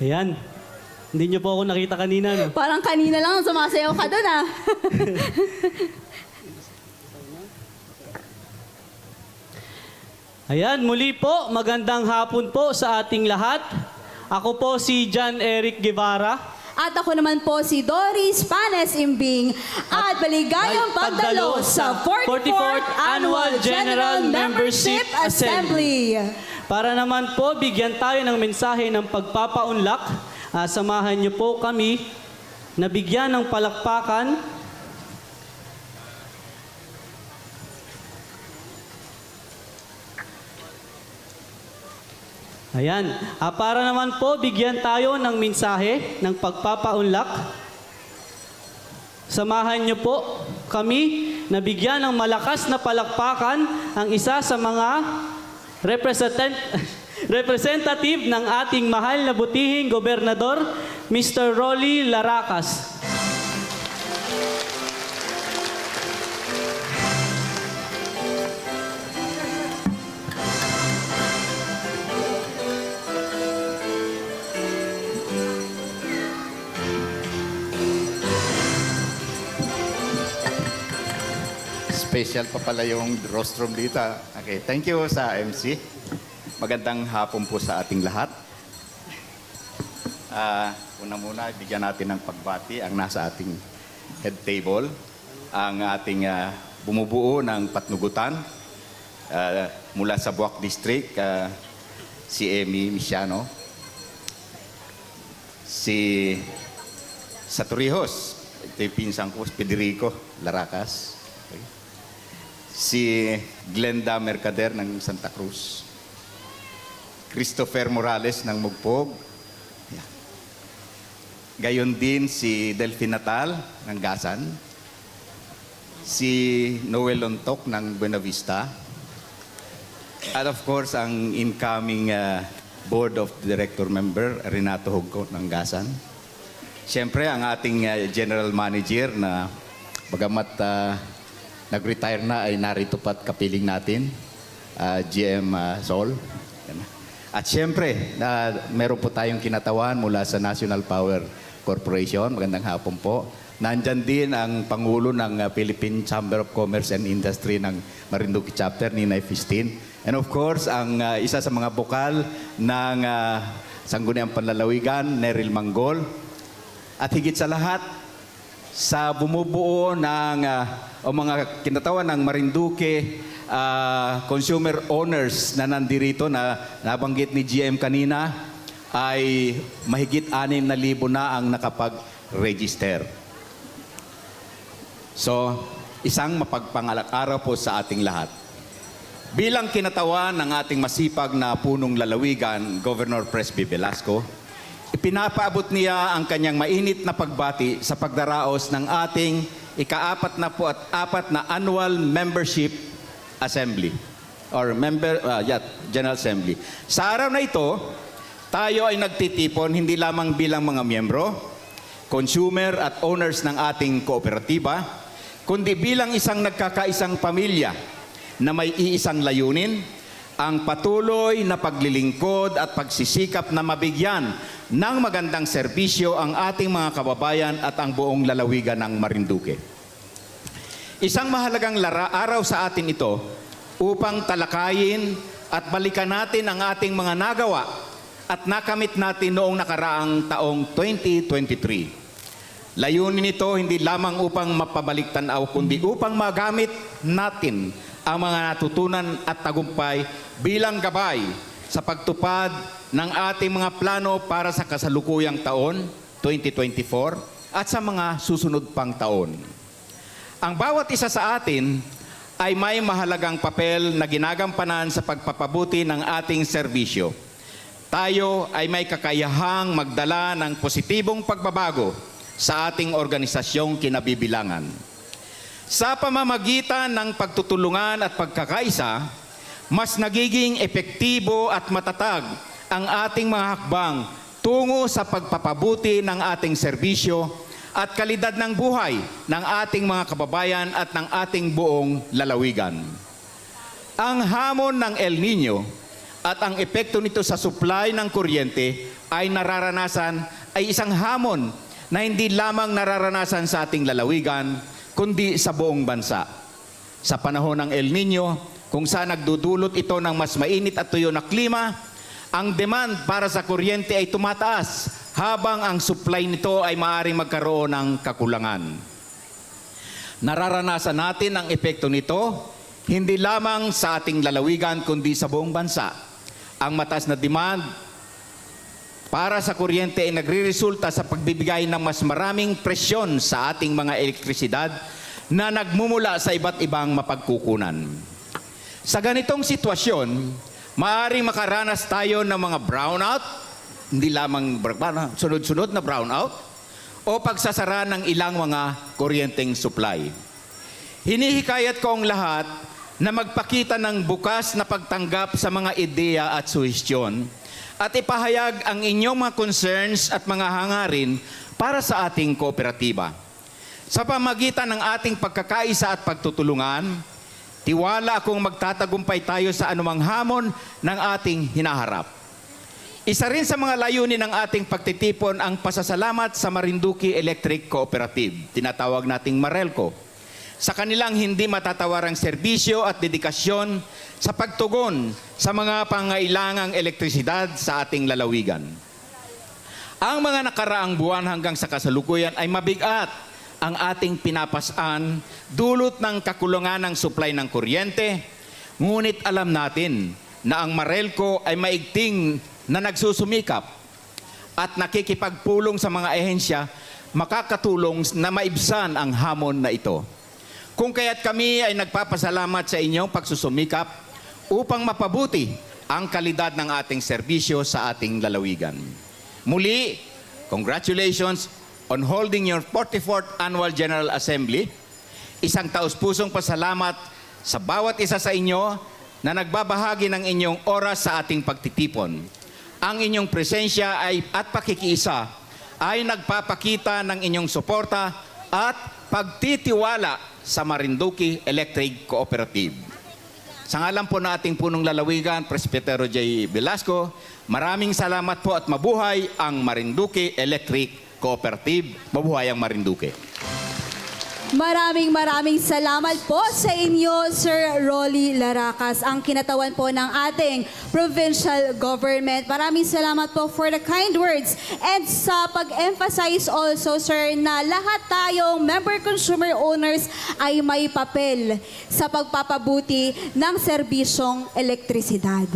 Speaker 4: Ayan. Hindi niyo po ako nakita kanina, no?
Speaker 1: Parang kanina lang sumasayaw ka doon ah.
Speaker 4: Ayan, muli po, magandang hapon po sa ating lahat. Ako po si John Eric Guevara.
Speaker 1: At ako naman po si Doris Panes Imbing. At maligayang pagdalo sa 44th Annual General Membership Assembly.
Speaker 4: Para naman po, bigyan tayo ng mensahe ng pagpapaunlak. Samahan niyo po kami na bigyan ng palakpakan Ayan. Para naman po, bigyan tayo ng mensahe ng pagpapaunlak. Samahan niyo po kami na bigyan ng malakas na palakpakan ang isa sa mga representative ng ating mahal na butihing gobernador, Mr. Rolly Laracas.
Speaker 5: Special pa pala yung rostrum dito. Okay, thank you sa MC. Magandang hapon po sa ating lahat. Una-muna, bigyan natin ng pagbati ang nasa ating head table. Ang ating bumubuo ng patnugutan mula sa Buwak District, si Amy Misiano. Si sa Torrijos, ito yung pinsang ko, Federico Laracas. Okay. Si Glenda Mercader ng Santa Cruz. Christopher Morales ng Mugpog. Yeah. Gayon din si Delphine Natal ng Gasan. Si Noel Lontok ng Buena Vista. At of course, ang incoming Board of Director member, Renato Hugco ng Gasan. Siyempre, ang ating General Manager na bagamat nag-retire na ay narito pat kapiling natin, GM Sol. At siyempre, meron po tayong kinatawan mula sa National Power Corporation. Magandang hapon po. Nandyan din ang Pangulo ng Philippine Chamber of Commerce and Industry ng Marinduque Chapter, Ninay Fistin. And of course, ang isa sa mga bukal ng Sangguniang Panlalawigan, Neryl Manggol. At higit sa lahat, sa bumubuo ng o mga kinatawan ng Marinduque consumer owners na nandirito na nabanggit ni GM kanina ay mahigit 6,000 na ang nakapag-register. So, isang mapagpangalak-araw po sa ating lahat. Bilang kinatawan ng ating masipag na punong lalawigan, Governor Presby Velasco, ipinapaabot niya ang kanyang mainit na pagbati sa pagdaraos ng ating ika-44 na Annual Membership Assembly or General Assembly. Sa araw na ito, tayo ay nagtitipon hindi lamang bilang mga miyembro, consumer at owners ng ating kooperatiba, kundi bilang isang nagkakaisang pamilya na may iisang layunin, ang patuloy na paglilingkod at pagsisikap na mabigyan ng magandang serbisyo ang ating mga kababayan at ang buong lalawigan ng Marinduque. Isang mahalagang araw sa atin ito upang talakayin at balikan natin ang ating mga nagawa at nakamit natin noong nakaraang taong 2023. Layunin nito hindi lamang upang mapabalik-tanaw kundi upang magamit natin ang mga natutunan at tagumpay bilang gabay sa pagtupad ng ating mga plano para sa kasalukuyang taon, 2024, at sa mga susunod pang taon. Ang bawat isa sa atin ay may mahalagang papel na ginagampanan sa pagpapabuti ng ating serbisyo. Tayo ay may kakayahang magdala ng positibong pagbabago sa ating organisasyong kinabibilangan. Sa pamamagitan ng pagtutulungan at pagkakaisa, mas nagiging epektibo at matatag ang ating mga hakbang tungo sa pagpapabuti ng ating serbisyo at kalidad ng buhay ng ating mga kababayan at ng ating buong lalawigan. Ang hamon ng El Nino at ang epekto nito sa supply ng kuryente ay isang hamon na hindi lamang nararanasan sa ating lalawigan, kundi sa buong bansa. Sa panahon ng El Nino, kung saan nagdudulot ito ng mas mainit at tuyo na klima, ang demand para sa kuryente ay tumataas habang ang supply nito ay maaaring magkaroon ng kakulangan. Nararanasan natin ang epekto nito hindi lamang sa ating lalawigan kundi sa buong bansa. Ang mataas na demand para sa kuryente ay nagreresulta sa pagbibigay ng mas maraming presyon sa ating mga elektrisidad na nagmumula sa iba't ibang mapagkukunan. Sa ganitong sitwasyon, maaaring makaranas tayo ng mga brownout, hindi lamang sunod-sunod na brownout, o pagsasara ng ilang mga kuryenteng supply. Hinihikayat ko ang lahat na magpakita ng bukas na pagtanggap sa mga ideya at suhestyon at ipahayag ang inyong mga concerns at mga hangarin para sa ating kooperatiba. Sa pamagitan ng ating pagkakaisa at pagtutulungan, tiwala akong magtatagumpay tayo sa anumang hamon ng ating hinaharap. Isa rin sa mga layunin ng ating pagtitipon ang pasasalamat sa Marinduque Electric Cooperative, tinatawag nating Marelco, sa kanilang hindi matatawarang serbisyo at dedikasyon sa pagtugon sa mga pangailangang elektrisidad sa ating lalawigan. Ang mga nakaraang buwan hanggang sa kasalukuyan ay mabigat ang ating pinapasan dulot ng kakulangan ng supply ng kuryente, ngunit alam natin na ang Marelco ay maigting na nagsusumikap at nakikipagpulong sa mga ehensya makakatulong na maibsan ang hamon na ito. Kung kaya't kami ay nagpapasalamat sa inyong pagsusumikap upang mapabuti ang kalidad ng ating serbisyo sa ating lalawigan. Muli, congratulations on holding your 44th Annual General Assembly. Isang taus-pusong pasalamat sa bawat isa sa inyo na nagbabahagi ng inyong oras sa ating pagtitipon. Ang inyong presensya at pakikiisa ay nagpapakita ng inyong suporta at pagtitiwala sa Marinduque Electric Cooperative. Sa ngalan po na ating punong lalawigan, Presbytero J. Velasco, maraming salamat po at mabuhay ang Marinduque Electric Cooperative. Mabuhay ang Marinduque.
Speaker 1: Maraming salamat po sa inyo, Sir Rolly Laracas, ang kinatawan po ng ating provincial government. Maraming salamat po for the kind words and sa pag-emphasize also, sir, na lahat tayong member consumer owners ay may papel sa pagpapabuti ng serbisyong elektrisidad.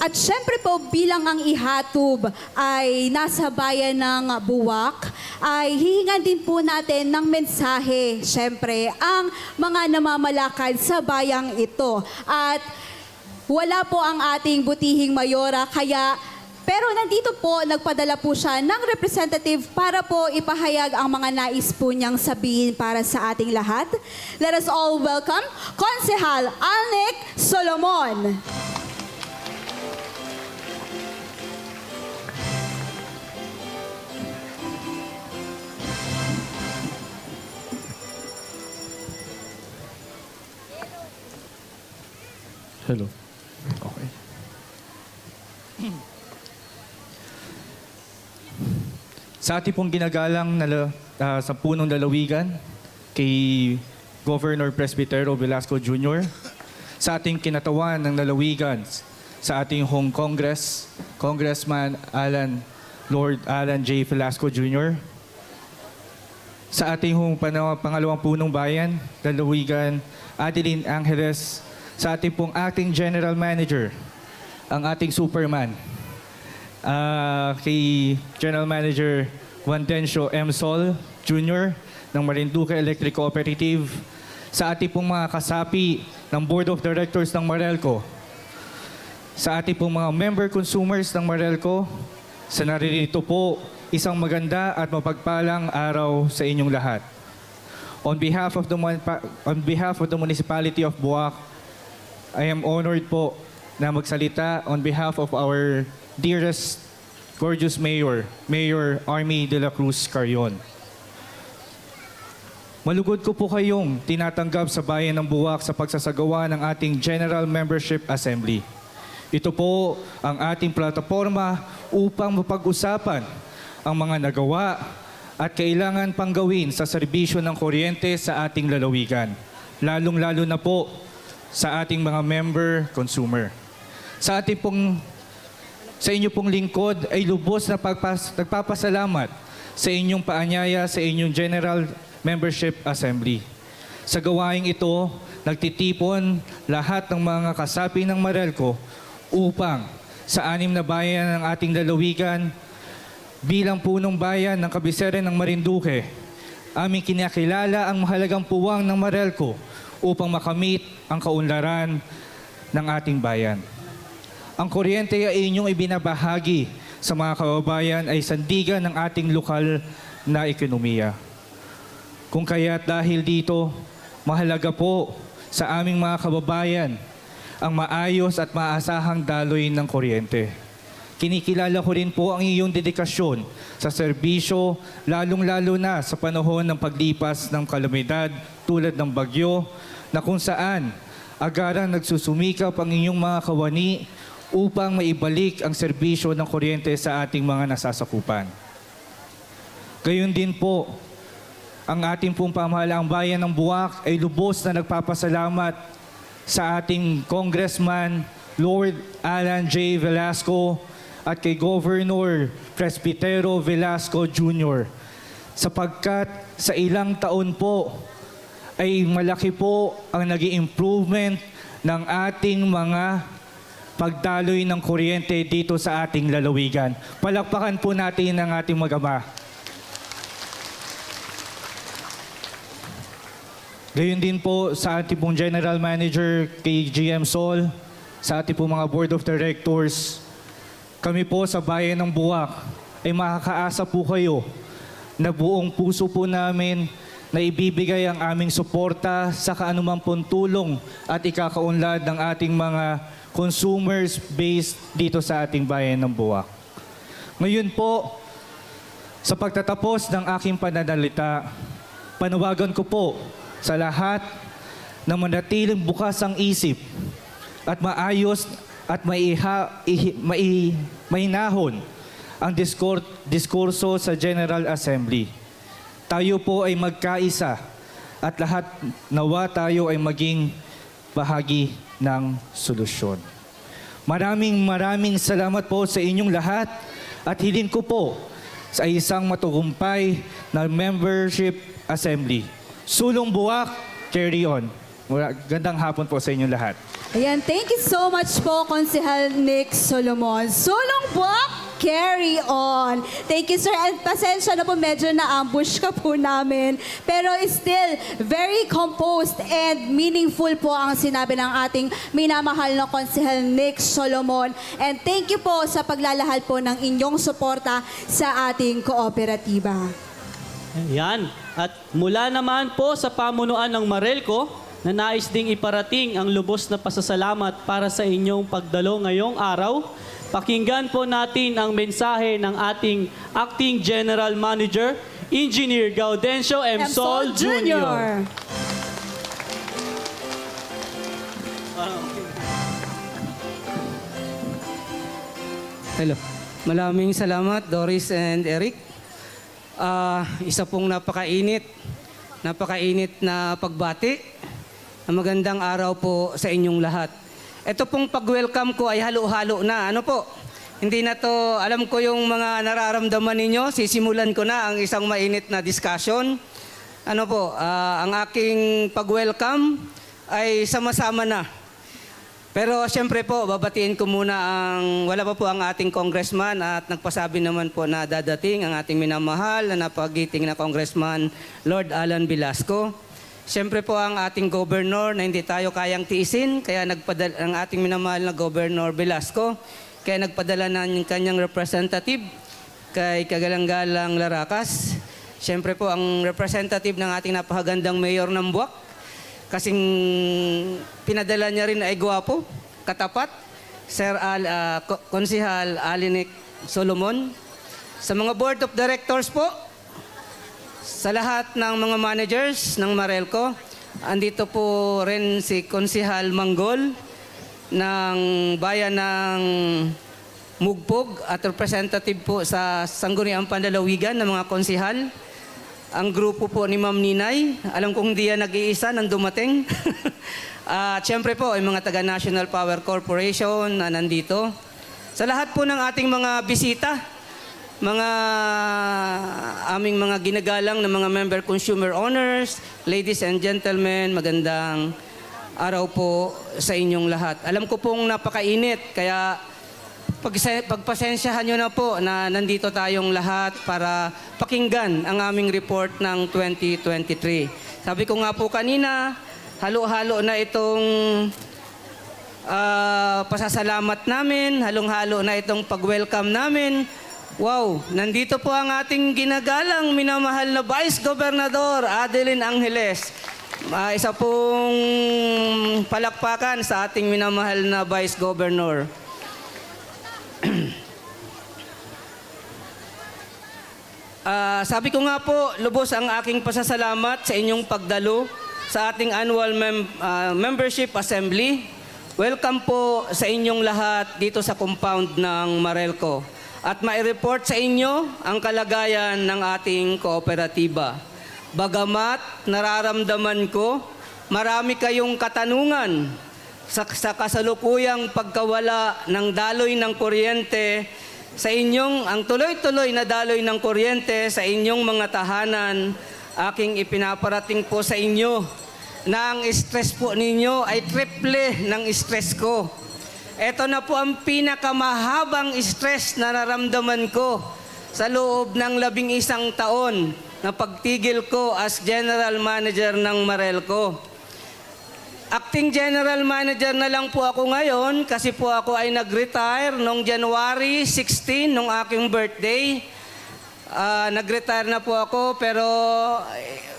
Speaker 1: At syempre po, bilang ang ihatub ay nasa bayan ng Buwak, ay hihingan din po natin ng mensahe, syempre, ang mga namamalakad sa bayang ito. At wala po ang ating butihing mayora, pero nandito po, nagpadala po siya ng representative para po ipahayag ang mga nais po niyang sabihin para sa ating lahat. Let us all welcome Konsehal Alnick Solomon.
Speaker 6: Hello. Okay. Sa ating pong ginagalang sa punong lalawigan, kay Governor Presbytero Velasco Jr., sa ating kinatawan ng lalawigan, sa ating home Congress, Congressman Lord Alan J. Velasco Jr., sa ating pangalawang punong bayan, lalawigan, Adeline Angeles, sa ating pong acting general manager, ang ating superman, kay General Manager Juantencio M. Sol Jr. ng Marinduque Electric Cooperative, sa ating pong mga kasapi ng Board of Directors ng Marelco, sa ating pong mga member consumers ng Meralco, sa naririto po, isang maganda at mapagpalang araw sa inyong lahat. On behalf of the Municipality of Buwak, I am honored po na magsalita on behalf of our dearest, gorgeous Mayor, Mayor Army de la Cruz Carrion. Malugod ko po kayong tinatanggap sa bayan ng Buwak sa pagsasagawa ng ating General Membership Assembly. Ito po ang ating plataforma upang mapag-usapan ang mga nagawa at kailangan pang gawin sa serbisyo ng kuryente sa ating lalawigan, lalong-lalo na po sa ating mga member consumer. Sa inyo pong lingkod ay lubos na nagpapasalamat sa inyong paanyaya sa inyong General Membership Assembly. Sa gawaing ito, nagtitipon lahat ng mga kasapi ng Meralco upang sa 6 na bayan ng ating lalawigan bilang punong bayan ng kabisera ng Marinduque, aming kinakilala ang mahalagang puwang ng Meralco upang makamit ang kaunlaran ng ating bayan. Ang kuryente ay inyong ibinabahagi sa mga kababayan ay sandigan ng ating lokal na ekonomiya. Kung kaya't dahil dito, mahalaga po sa aming mga kababayan ang maayos at maasahang daloy ng kuryente. Kinikilala ko rin po ang iyong dedikasyon sa serbisyo, lalong-lalo na sa panahon ng paglipas ng kalamidad tulad ng bagyo, na kung saan agarang nagsusumikap ang inyong mga kawani upang maibalik ang serbisyo ng kuryente sa ating mga nasasakupan. Gayon din po, ang ating pong pamahalaang bayan ng Buwak ay lubos na nagpapasalamat sa ating Congressman Lord Alan J. Velasco at kay Governor Presbitero Velasco Jr. sapagkat sa ilang taon po ay malaki po ang naging improvement ng ating mga pagdaloy ng kuryente dito sa ating lalawigan. Palakpakan po natin ang ating mag-ama. Gayon din po sa ating pong General Manager kay GM Sol, sa ating pong mga Board of Directors, kami po sa bayan ng Buwak ay makakaasa po kayo na buong puso po namin na ibibigay ang aming suporta sa kaanumang pong tulong at ikakaunlad ng ating mga consumers based dito sa ating bayan ng Buwak. Ngayon po, sa pagtatapos ng aking pananalita, panawagan ko po sa lahat na manatiling bukas ang isip at maayos at mainahon ang diskurso sa General Assembly. Tayo po ay magkaisa at lahat nawa tayo ay maging bahagi ng solusyon. Maraming salamat po sa inyong lahat at hilin ko po sa isang matagumpay na membership assembly. Sulong Buwak, carry on. Gandang hapon po sa inyong lahat.
Speaker 1: Ayan, thank you so much po, Konsehal Nick Solomon. Sulong Buwak, carry on. Thank you, sir. And pasensya na po, medyo na-ambush ka po namin. Pero still, very composed and meaningful po ang sinabi ng ating minamahal na Konsehal Nick Solomon. And thank you po sa paglalahal po ng inyong suporta sa ating kooperatiba.
Speaker 4: Yan. At mula naman po sa pamunuan ng Meralco, na nais ding iparating ang lubos na pasasalamat para sa inyong pagdalo ngayong araw, pakinggan po natin ang mensahe ng ating Acting General Manager, Engineer Gaudencio M. Sol Jr.
Speaker 3: Hello. Maraming salamat, Doris and Eric. Isa pong napakainit na pagbati. Magandang araw po sa inyong lahat. Ito pong pag-welcome ko ay halo-halo na. Ano po? Hindi na to, alam ko yung mga nararamdaman ninyo. Sisimulan ko na ang isang mainit na discussion. Ano po, ang aking pag-welcome ay sama-sama na. Pero siyempre po, babatiin ko muna wala pa po ang ating congressman at nagpasabi naman po na dadating ang ating minamahal na napagiting na Congressman Lord Alan Velasco. Siyempre po ang ating governor na hindi tayo kayang tiisin, kaya nagpadala ang ating minamahal na Governor Velasco, kaya nagpadala ng kanyang representative kay Kagalang-Galang Laracas. Siyempre po ang representative ng ating napakagandang mayor ng Buwak, kasing pinadala niya rin ay gwapo, katapat, Konsihal Alinik Solomon. Sa mga board of directors po, sa lahat ng mga managers ng Marelco, andito po rin si Konsihal Manggol ng bayan ng Mugpog at representative po sa Sangguniang Panlalawigan ng mga konsihal. Ang grupo po ni Ma'am Ninay, alam kong hindi yan nag-iisa nang dumating. At syempre po, yung mga taga-National Power Corporation na nandito. Sa lahat po ng ating mga bisita, mga aming mga ginagalang na mga member consumer owners, ladies and gentlemen, magandang araw po sa inyong lahat. Alam ko pong napakainit, kaya pagpasensyahan nyo na po na nandito tayong lahat para pakinggan ang aming report ng 2023. Sabi ko nga po kanina, halo-halo na itong pasasalamat namin, halong-halo na itong pag-welcome namin. Wow, nandito po ang ating ginagalang minamahal na Vice Gobernador Adeline Angeles. Isa pong palakpakan sa ating minamahal na Vice Governor. Sabi ko nga po, lubos ang aking pasasalamat sa inyong pagdalo sa ating annual membership assembly. Welcome po sa inyong lahat dito sa compound ng Marelco. At mai-report sa inyo ang kalagayan ng ating kooperatiba. Bagamat nararamdaman ko, marami kayong katanungan sa kasalukuyang pagkawala ng daloy ng kuryente sa inyong, ang tuloy-tuloy na daloy ng kuryente sa inyong mga tahanan, aking ipinaparating po sa inyo na ang stress po ninyo ay triple ng stress ko. Ito na po ang pinakamahabang stress na nararamdaman ko sa loob ng 11 taon na pagtigil ko as General Manager ng Marelco. Acting General Manager na lang po ako ngayon kasi po ako ay nag-retire noong January 16, noong aking birthday. Nag-retire na po ako pero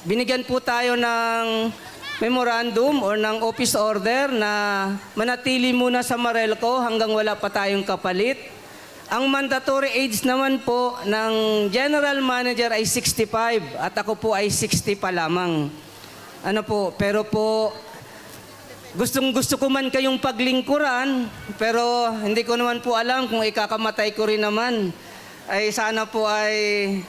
Speaker 3: binigyan po tayo ng memorandum or ng office order na manatili muna sa Marelco hanggang wala pa tayong kapalit. Ang mandatory age naman po ng General Manager ay 65 at ako po ay 60 pa lamang. Pero po, gustong-gusto ko man kayong paglingkuran, pero hindi ko naman po alam kung ikakamatay ko rin naman. Ay sana po ay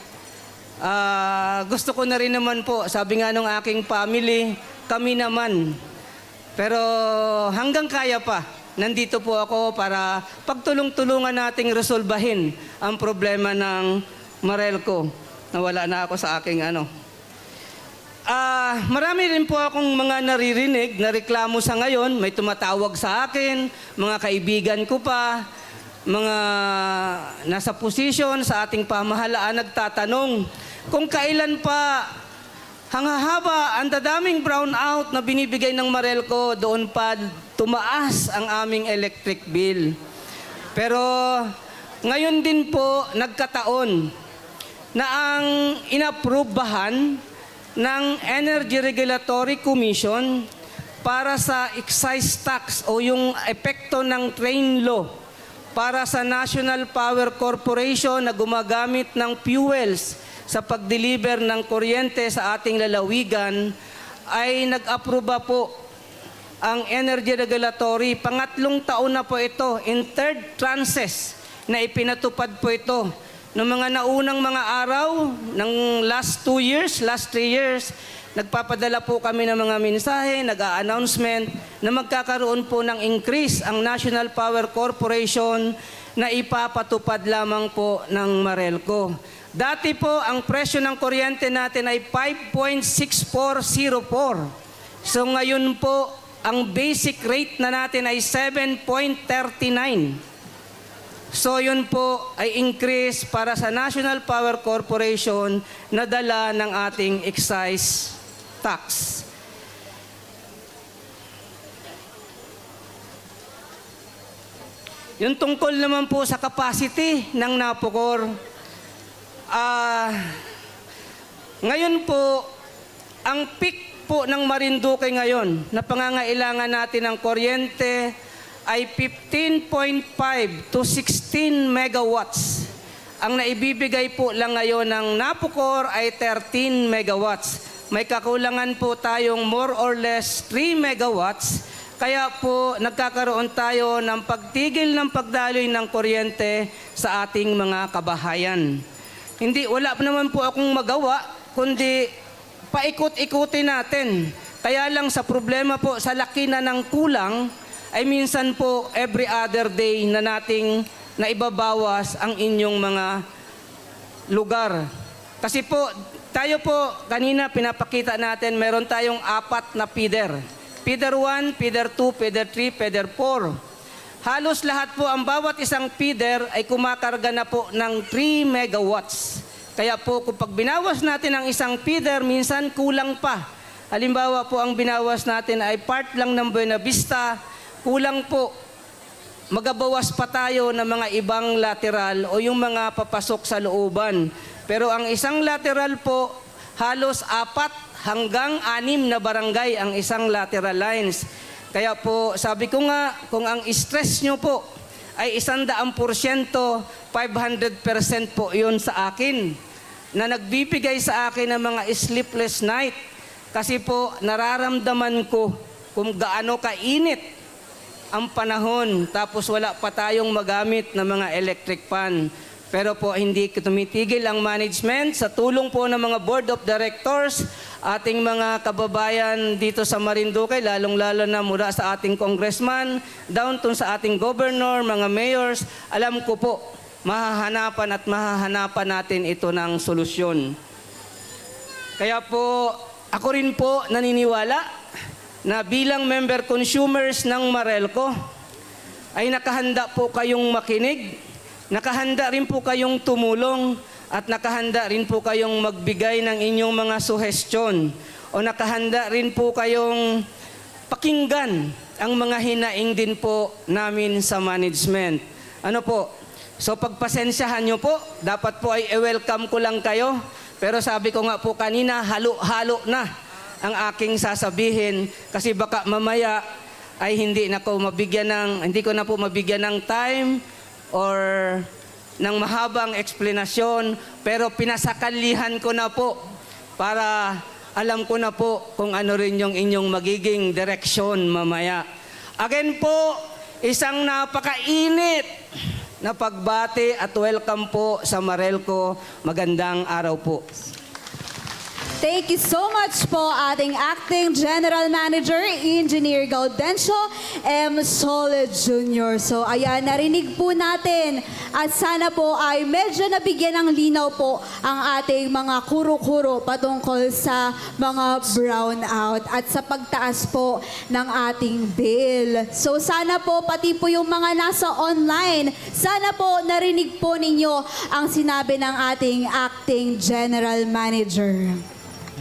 Speaker 3: gusto ko na rin naman po. Sabi nga nung aking family, kami naman. Pero hanggang kaya pa, nandito po ako para pagtulong-tulungan nating resolbahin ang problema ng Marelco. Nawala na ako sa aking Marami rin po akong mga naririnig na reklamo sa ngayon. May tumatawag sa akin, mga kaibigan ko pa, mga nasa posisyon sa ating pamahalaan nagtatanong kung kailan pa hangahaba ang dadaming brownout na binibigay ng Marelco, doon pa tumaas ang aming electric bill. Pero ngayon din po nagkataon na ang inaprubahan ng Energy Regulatory Commission para sa excise tax o yung epekto ng train law para sa National Power Corporation na gumagamit ng fuels sa pag-deliver ng kuryente sa ating lalawigan ay nag-aproba po ang Energy Regulatory. Pangatlong taon na po ito, in third tranches na ipinatupad po ito. Noong mga naunang mga araw, ng last 3 years, nagpapadala po kami ng mga mensahe, nag-a-announcement na magkakaroon po ng increase ang National Power Corporation na ipapatupad lamang po ng Marelco. Dati po, ang presyo ng kuryente natin ay 5.6404. So ngayon po, ang basic rate na natin ay 7.39. So yun po ay increase para sa National Power Corporation na dala ng ating excise tax. yung tungkol naman po sa capacity ng Napocor. Ngayon po, ang peak po ng Marinduque ngayon na pangangailangan natin ng kuryente ay 15.5 to 16 megawatts. Ang naibibigay po lang ngayon ng Napocor ay 13 megawatts. May kakulangan po tayong more or less 3 megawatts. Kaya po nagkakaroon tayo ng pagtigil ng pagdaloy ng kuryente sa ating mga kabahayan. Wala naman po akong magawa, kundi paikot-ikutin natin. Kaya lang sa problema po, sa laki na ng kulang, ay minsan po every other day na nating naibabawas ang inyong mga lugar. Kasi po, tayo po, kanina pinapakita natin, meron tayong 4 na feeder. Feeder 1, feeder 2, feeder 3, feeder 4. Halos lahat po, ang bawat isang feeder ay kumakarga na po ng 3 megawatts. Kaya po, kung pag binawas natin ang isang feeder, minsan kulang pa. Halimbawa po, ang binawas natin ay part lang ng Buena Vista, kulang po. Magabawas pa tayo ng mga ibang lateral o yung mga papasok sa looban. Pero ang isang lateral po, halos 4 hanggang 6 na barangay ang isang lateral lines. Kaya po, sabi ko nga, kung ang stress nyo po ay 100%, 500% po yun sa akin. Na nagbibigay sa akin ng mga sleepless night. Kasi po, nararamdaman ko kung gaano kainit ang panahon, tapos wala pa tayong magamit na mga electric fan. Pero po hindi tumitigil ang management sa tulong po ng mga board of directors, ating mga kababayan dito sa Marinduque, lalong-lalo na mula sa ating congressman, down to sa ating governor, mga mayors. Alam ko po, mahahanapan natin ito ng solusyon. Kaya po, ako rin po naniniwala na bilang member consumers ng Marelco, ay nakahanda po kayong makinig, nakahanda rin po kayong tumulong, at nakahanda rin po kayong magbigay ng inyong mga suhestyon, o nakahanda rin po kayong pakinggan ang mga hinaing din po namin sa management. Ano po? So pagpasensyahan nyo po, dapat po ay welcome ko lang kayo, pero sabi ko nga po kanina, halo-halo na ang aking sasabihin, kasi baka mamaya ay hindi ko na po mabigyan ng time or ng mahabang eksplanasyon, pero pinasakalihan ko na po para alam ko na po kung ano rin yung inyong magiging direksyon mamaya. Again po, isang napakainit na pagbati at welcome po sa Marelco. Magandang araw po.
Speaker 1: Thank you so much po ating Acting General Manager, Engineer Gaudencio M. Solid Jr. So ayan, narinig po natin at sana po ay medyo nabigyan ng linaw po ang ating mga kuro-kuro patungkol sa mga brownout at sa pagtaas po ng ating bill. So sana po pati po yung mga nasa online, sana po narinig po ninyo ang sinabi ng ating Acting General Manager.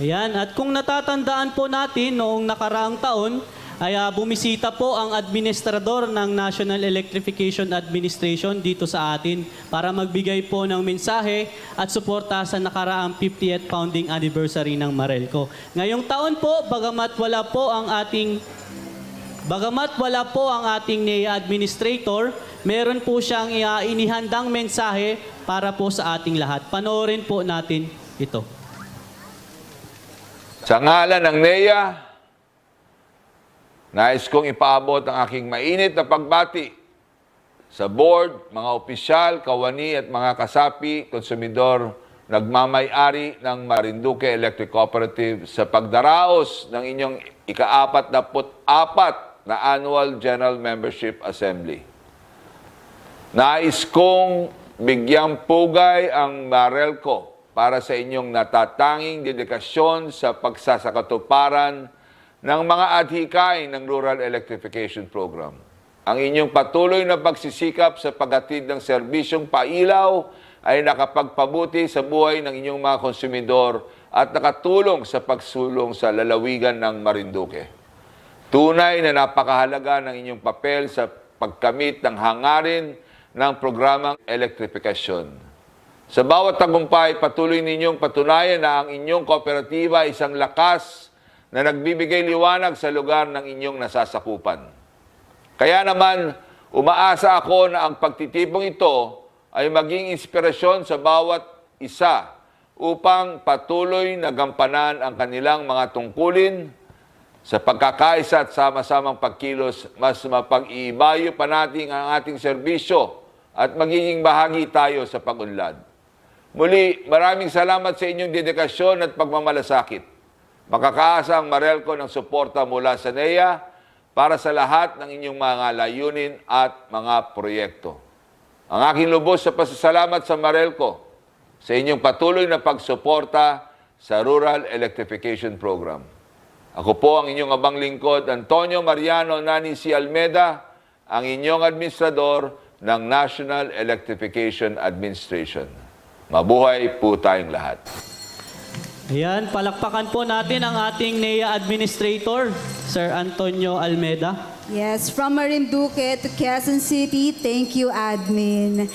Speaker 4: Ayan, at kung natatandaan po natin noong nakaraang taon, ay bumisita po ang administrador ng National Electrification Administration dito sa atin para magbigay po ng mensahe at suporta sa nakaraang 50th founding anniversary ng Marelco. Ngayong taon po, bagamat wala po ang ating NEA administrator, meron po siyang inihandang mensahe para po sa ating lahat. Panoorin po natin ito.
Speaker 7: Sa ngalan ng NEA, nais kong ipaabot ang aking mainit na pagbati sa board, mga opisyal, kawani at mga kasapi, konsumidor, nagmamay-ari ng Marinduque Electric Cooperative sa pagdaraos ng inyong ika-44 na Annual General Membership Assembly. Nais kong bigyang pugay ang Marelco para sa inyong natatanging dedikasyon sa pagsasakatuparan ng mga adhikain ng Rural Electrification Program. Ang inyong patuloy na pagsisikap sa paghatid ng serbisyong pailaw ay nakapagpabuti sa buhay ng inyong mga konsumidor at nakatulong sa pagsulong sa lalawigan ng Marinduque. Tunay na napakahalaga ng inyong papel sa pagkamit ng hangarin ng programang elektrifikasyon. Sa bawat tagumpay, patuloy ninyong patunayan na ang inyong kooperatiba ay isang lakas na nagbibigay liwanag sa lugar ng inyong nasasakupan. Kaya naman, umaasa ako na ang pagtitipong ito ay maging inspirasyon sa bawat isa upang patuloy na gampanan ang kanilang mga tungkulin sa pagkakaisa at sama-samang pagkilos, mas mapag-iibayo pa natin ang ating serbisyo at magiging bahagi tayo sa pag-unlad. Muli, maraming salamat sa inyong dedikasyon at pagmamalasakit. Makakaasa ang Marelco ng suporta mula sa NEA para sa lahat ng inyong mga layunin at mga proyekto. Ang aking lubos sa pasasalamat sa Marelco sa inyong patuloy na pagsuporta sa Rural Electrification Program. Ako po ang inyong abang lingkod, Antonio Mariano Nani C. Almeda, ang inyong administrador ng National Electrification Administration. Mabuhay po tayong lahat.
Speaker 4: Ayan, palakpakan po natin ang ating NEA Administrator, Sir Antonio Almeda.
Speaker 1: Yes, from Marinduque to Quezon City, thank you, Admin.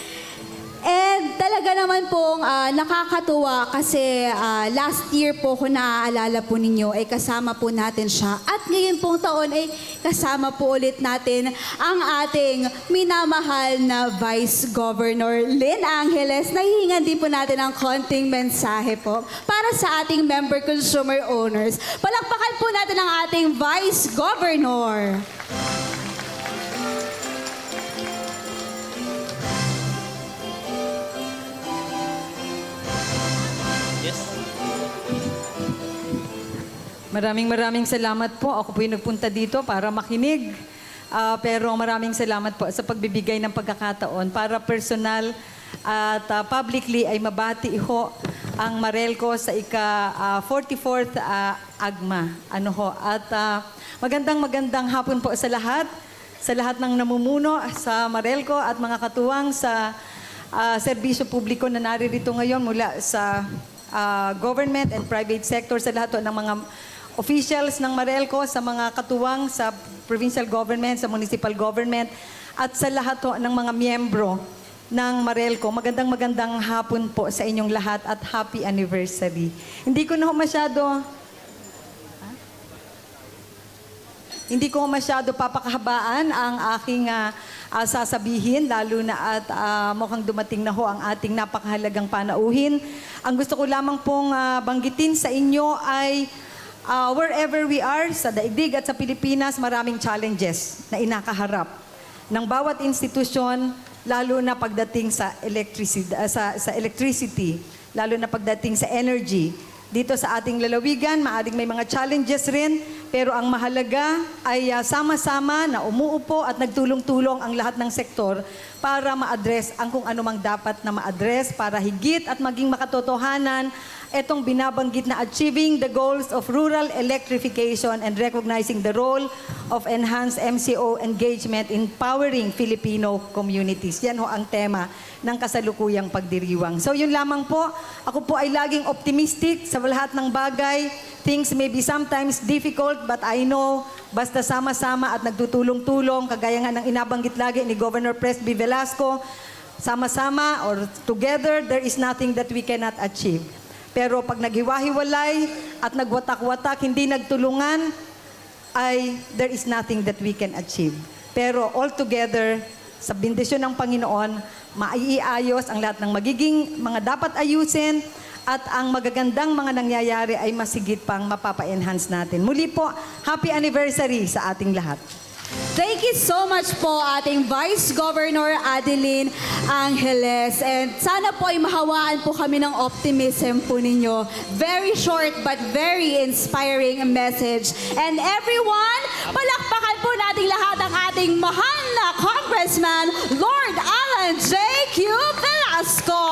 Speaker 1: And talaga naman pong nakakatuwa kasi last year po, kung naaalala po ninyo, ay kasama po natin siya. At ngayon pong taon ay kasama po ulit natin ang ating minamahal na Vice Governor Lynn Angeles. Nahihingan din po natin ang konting mensahe po para sa ating member consumer owners. Palakpakan po natin ang ating Vice Governor.
Speaker 8: Maraming salamat po. Ako po yung nagpunta dito para makinig. Pero maraming salamat po sa pagbibigay ng pagkakataon para personal at publicly ay mabati ho ang Marelco sa ika-44th AGMA. At magandang hapon po sa lahat ng namumuno sa Marelco at mga katuwang sa serbisyo publiko na naririto ngayon mula sa government and private sector, sa lahat ng mga officials ng Marelco, sa mga katuwang sa provincial government, sa municipal government, at sa lahat ng mga miyembro ng Marelco. Magandang hapon po sa inyong lahat at happy anniversary. Hindi ko masyado papakahabaan ang aking sasabihin, lalo na at mukhang dumating na ho ang ating napakahalagang panauhin. Ang gusto ko lamang pong banggitin sa inyo ay wherever we are, sa daigdig at sa Pilipinas, maraming challenges na inakaharap ng bawat institusyon, lalo na pagdating sa electricity, lalo na pagdating sa energy. Dito sa ating lalawigan, maaring may mga challenges rin, pero ang mahalaga ay sama-sama na umuupo at nagtulong-tulong ang lahat ng sektor para ma-address ang kung anumang dapat na ma-address para higit at maging makatotohanan etong binabanggit na achieving the goals of rural electrification and recognizing the role of enhanced MCO engagement in powering Filipino communities. Yan ho ang tema ng kasalukuyang pagdiriwang. So yun lamang po. Ako po ay laging optimistic sa lahat ng bagay. Things may be sometimes difficult, but I know basta sama-sama at nagtutulong-tulong, kagaya nga ng inabanggit lagi ni Governor Presby Velasco, sama-sama or together, there is nothing that we cannot achieve. Pero pag naghiwa-hiwalay at nagwatak-watak, hindi nagtulungan, ay there is nothing that we can achieve. Pero all together, sa bendisyon ng Panginoon, maiiayos ang lahat ng magiging mga dapat ayusin at ang magagandang mga nangyayari ay masigit pang mapapa-enhance natin. Muli po, happy anniversary sa ating lahat.
Speaker 1: Thank you so much po ating Vice Governor Adeline Angeles. And sana po ay mahawaan po kami ng optimism po ninyo. Very short but very inspiring message. And everyone, palakpakan po natin lahat ang ating mahal na Congressman, Lord Alan J.Q. Velasco.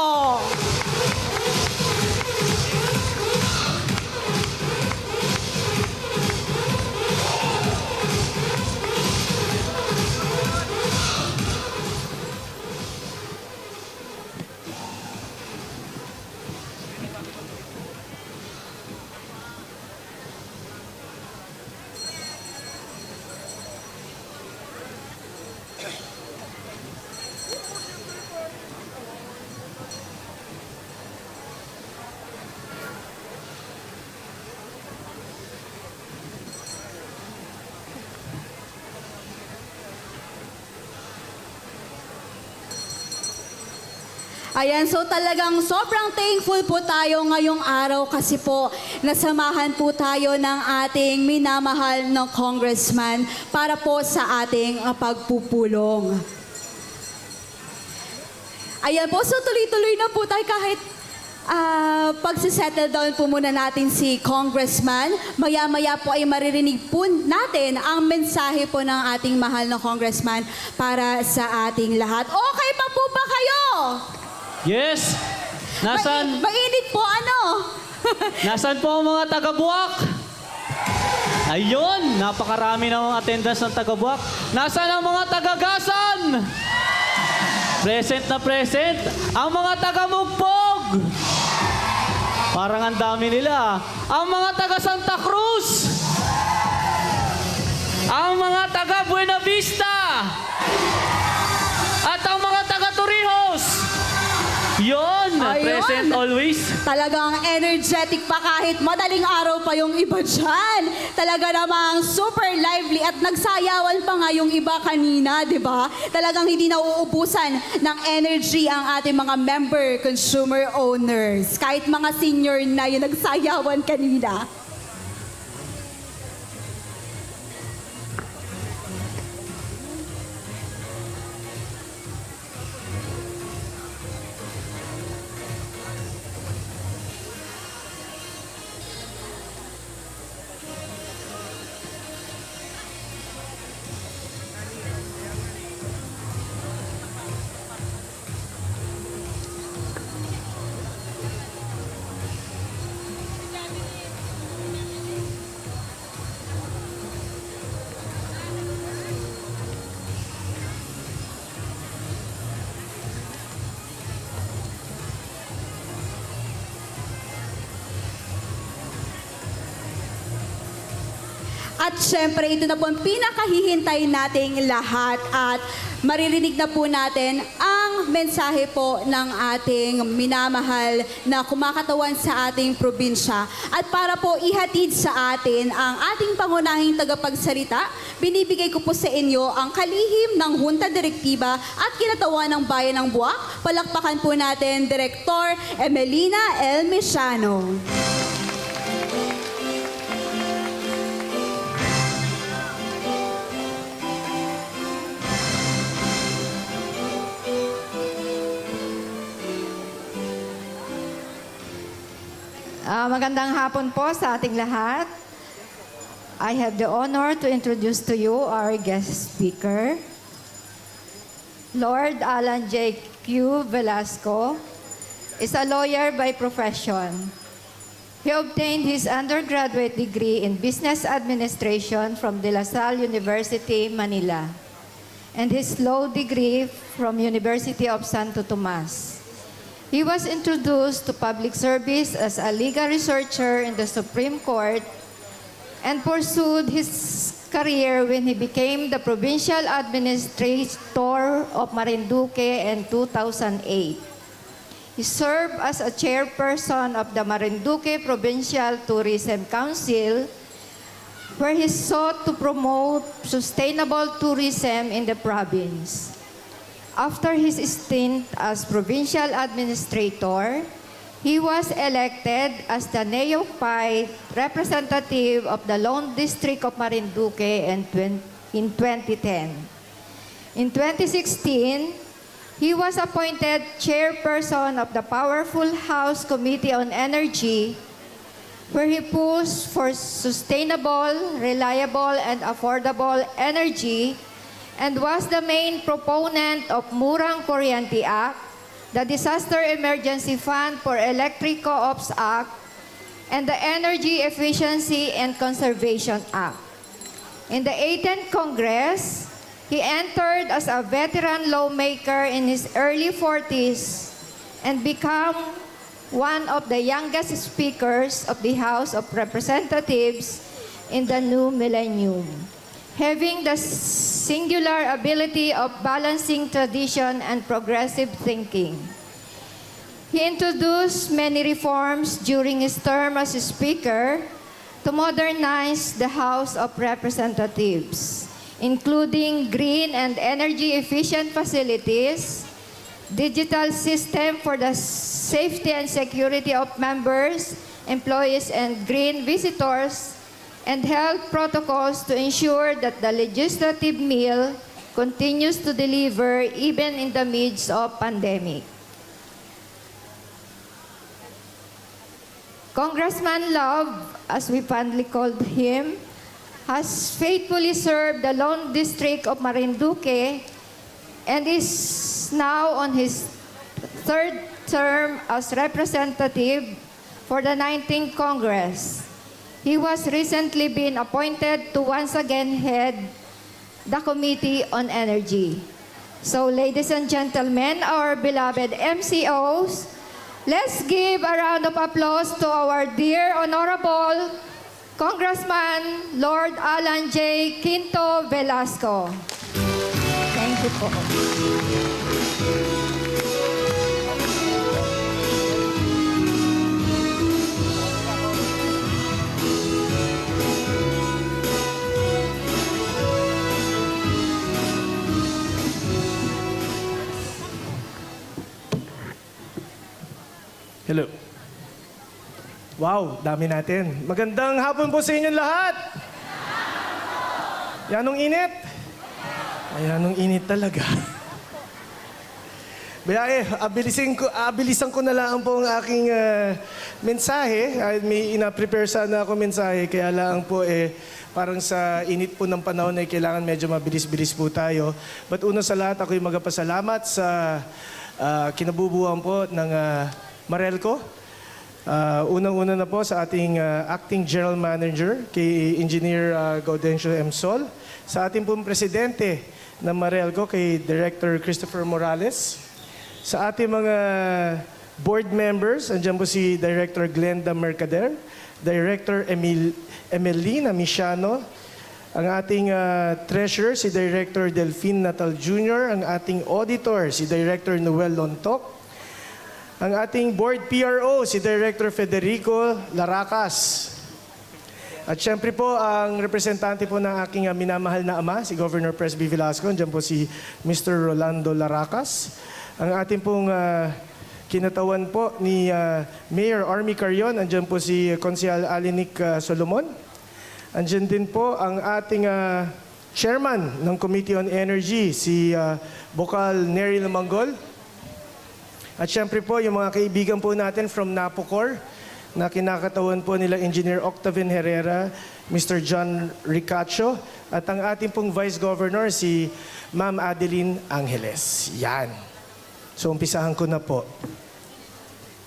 Speaker 1: Ayan, so talagang sobrang thankful po tayo ngayong araw kasi po nasamahan po tayo ng ating minamahal na congressman para po sa ating pagpupulong. Ayan po, so tuloy-tuloy na po tayo kahit pagsisettle down po muna natin si Congressman. Maya-maya po ay maririnig po natin ang mensahe po ng ating mahal na Congressman para sa ating lahat. Okay pa po ba kayo?
Speaker 4: Yes! Nasaan,
Speaker 1: Mainit po ano?
Speaker 4: nasaan po ang mga taga-Buwak? Ayun, napakarami na mga attendance ng taga-Buwak. Nasaan ang mga taga-Gasan? Present na present. Ang mga taga-Mugpog. Parang ang dami nila. Ang mga taga-Santa Cruz. Ang mga taga-Buena Vista. At ang mga taga-Torrijos. Yon,
Speaker 1: Ayun.
Speaker 4: present always.
Speaker 1: Talagang energetic pa kahit madaling araw pa yung iba dyan. Talaga namang super lively at nagsayawan pa nga yung iba kanina, di ba? Talagang hindi nauubusan ng energy ang ating mga member consumer owners. Kahit mga senior na yung nagsayawan kanina. At syempre, ito na po ang pinakahihintay nating lahat at maririnig na po natin ang mensahe po ng ating minamahal na kumakatawan sa ating probinsya. At para po ihatid sa atin ang ating pangunahing tagapagsalita, binibigay ko po sa inyo ang kalihim ng Junta Direktiba at kinatawan ng Bayan ng Buwak. Palakpakan po natin, Direktor Emelina L. Mesiano.
Speaker 9: Magandang hapon po sa ating lahat. I have the honor to introduce to you our guest speaker, Lord Alan J. Q. Velasco is a lawyer by profession. He obtained his undergraduate degree in Business Administration from De La Salle University, Manila, and his law degree from University of Santo Tomas. He was introduced to public service as a legal researcher in the Supreme Court and pursued his career when he became the provincial administrator of Marinduque in 2008. He served as a chairperson of the Marinduque Provincial Tourism Council, where he sought to promote sustainable tourism in the province. After his stint as provincial administrator, he was elected as the neophyte representative of the Lone District of Marinduque in 2010. In 2016, he was appointed chairperson of the powerful House Committee on Energy, where he pushed for sustainable, reliable, and affordable energy and was the main proponent of Murang Kuryente Act, the Disaster Emergency Fund for Electric Co-ops Act, and the Energy Efficiency and Conservation Act. In the 18th Congress, he entered as a veteran lawmaker in his early 40s and became one of the youngest speakers of the House of Representatives in the new millennium, having the singular ability of balancing tradition and progressive thinking. He introduced many reforms during his term as Speaker to modernize the House of Representatives, including green and energy-efficient facilities, digital system for the safety and security of members, employees, and green visitors, and health protocols to ensure that the legislative meal continues to deliver even in the midst of pandemic. Congressman Love, as we fondly called him, has faithfully served the Lone District of Marinduque and is now on his third term as representative for the 19th Congress. He was recently been appointed to once again head the Committee on Energy. So, ladies and gentlemen, our beloved MCOs, let's give a round of applause to our dear Honorable Congressman Lord Alan J. Quinto Velasco. Thank you po.
Speaker 10: Hello. Wow, dami natin. Magandang hapon po sa inyong lahat. Yanong init? Ayanong init talaga. Biyahe, abilisan ko na lang po ang aking mensahe. May ina-prepare sana ako mensahe, kaya lang po parang sa init po ng panahon ay kailangan medyo mabilis-bilis po tayo. But una sa lahat, ako'y magpasalamat sa kinabubuhan po ng Marelco. Unang-una na po sa ating Acting General Manager, kay Engineer Gaudencio M. Sol. Sa ating pong Presidente ng Marelco, kay Director Christopher Morales. Sa ating mga board members, andyan po si Director Glenda Mercader, Director Emelina Misiano, ang ating Treasurer, si Director Delphine Natal Jr., ang ating Auditor, si Director Noel Lontoc, ang ating Board PRO, si Director Federico Laracas. At syempre po, ang representante po ng aking minamahal na ama, si Governor Presby Velasco, andyan po si Mr. Rolando Laracas. Ang ating pong kinatawan po ni Mayor Army Carion, andyan po si Konsehal Alinik Solomon. Andyan din po ang ating Chairman ng Committee on Energy, si Bokal Nery Lamanggol. At syempre po, yung mga kaibigan po natin from Napocor, na kinakatawan po nila Engineer Octavin Herrera, Mr. John Ricacho, at ang ating pong Vice Governor, si Ma'am Adeline Angeles. Yan. So, umpisahan ko na po.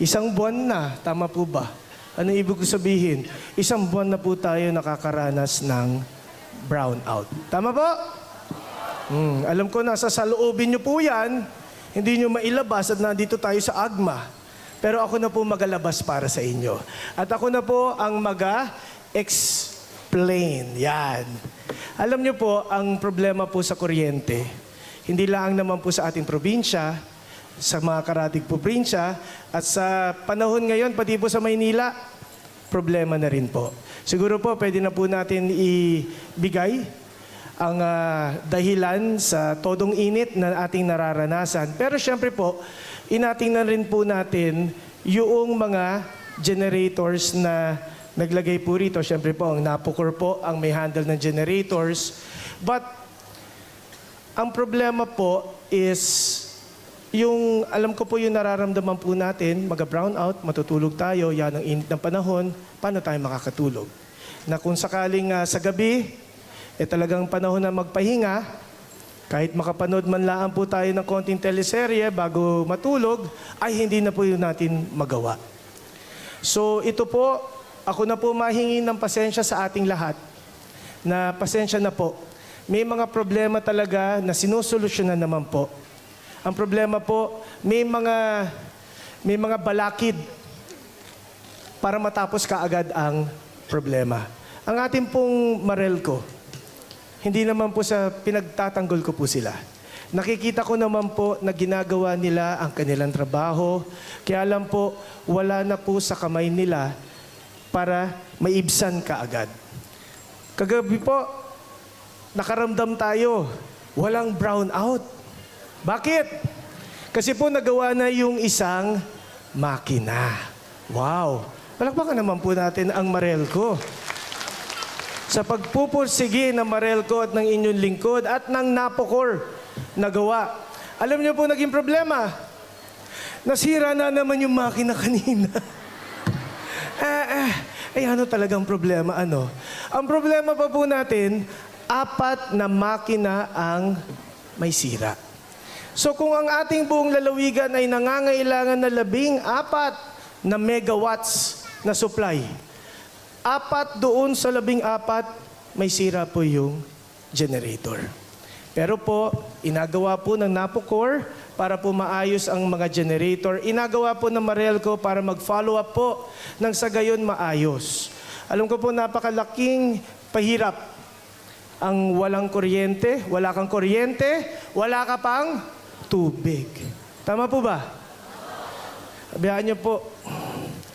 Speaker 10: Isang buwan na, tama po ba? Ano ibig ko sabihin? Isang buwan na po tayo nakakaranas ng brownout. Tama po? Alam ko, nasa saloobin nyo po yan. Hindi nyo mailabas at nandito tayo sa AGMA. Pero ako na po magalabas para sa inyo. At ako na po ang explain. Yan. Alam nyo po, ang problema po sa kuryente, hindi lang naman po sa ating probinsya, sa mga karatig probinsya, at sa panahon ngayon, pati po sa Maynila, problema na rin po. Siguro po, pwede na po natin ibigay ang dahilan sa todong init na ating nararanasan. Pero syempre po, inatingnan rin po natin yung mga generators na naglagay po rito. Syempre po, ang Napocor po ang may handle ng generators. But ang problema po is yung, alam ko po yung nararamdaman po natin, mag-brownout, matutulog tayo, yan ang init ng panahon, paano tayo makakatulog? Na kung sakaling sa gabi, talagang panahon na magpahinga, kahit makapanood man lang po tayo ng konting teleserye bago matulog, ay hindi na po yun natin magawa. So ito po, ako na po mahingi ng pasensya sa ating lahat, na pasensya na po. May mga problema talaga na sinusolusyonan naman po. Ang problema po, may mga balakid para matapos kaagad ang problema. Ang ating pong Marelco, hindi naman po sa pinagtatanggol ko po sila. Nakikita ko naman po na ginagawa nila ang kanilang trabaho. Kaya lang po, wala na po sa kamay nila para maibsan kaagad. Kagabi po, nakaramdam tayo, walang brownout. Bakit? Kasi po nagawa na yung isang makina. Wow! Palakpakan naman po natin ang Marelco. Sa pagpupursige ng Marelco at ng inyong lingkod at ng Napocor nagawa. Alam niyo po naging problema. Nasira na naman yung makina kanina. Ano talagang problema? Ano? Ang problema pa po natin, 4 na makina ang may sira. So kung ang ating buong lalawigan ay nangangailangan na 14 na megawatts na supply, 4 doon sa 14, may sira po yung generator. Pero po, inagawa po ng Napocor para po maayos ang mga generator. Inagawa po ng Marelco para mag-follow up po nang sa gayon maayos. Alam ko po napakalaking pahirap ang walang kuryente, wala kang kuryente, wala ka pang tubig. Tama po ba? Sabihan niyo po,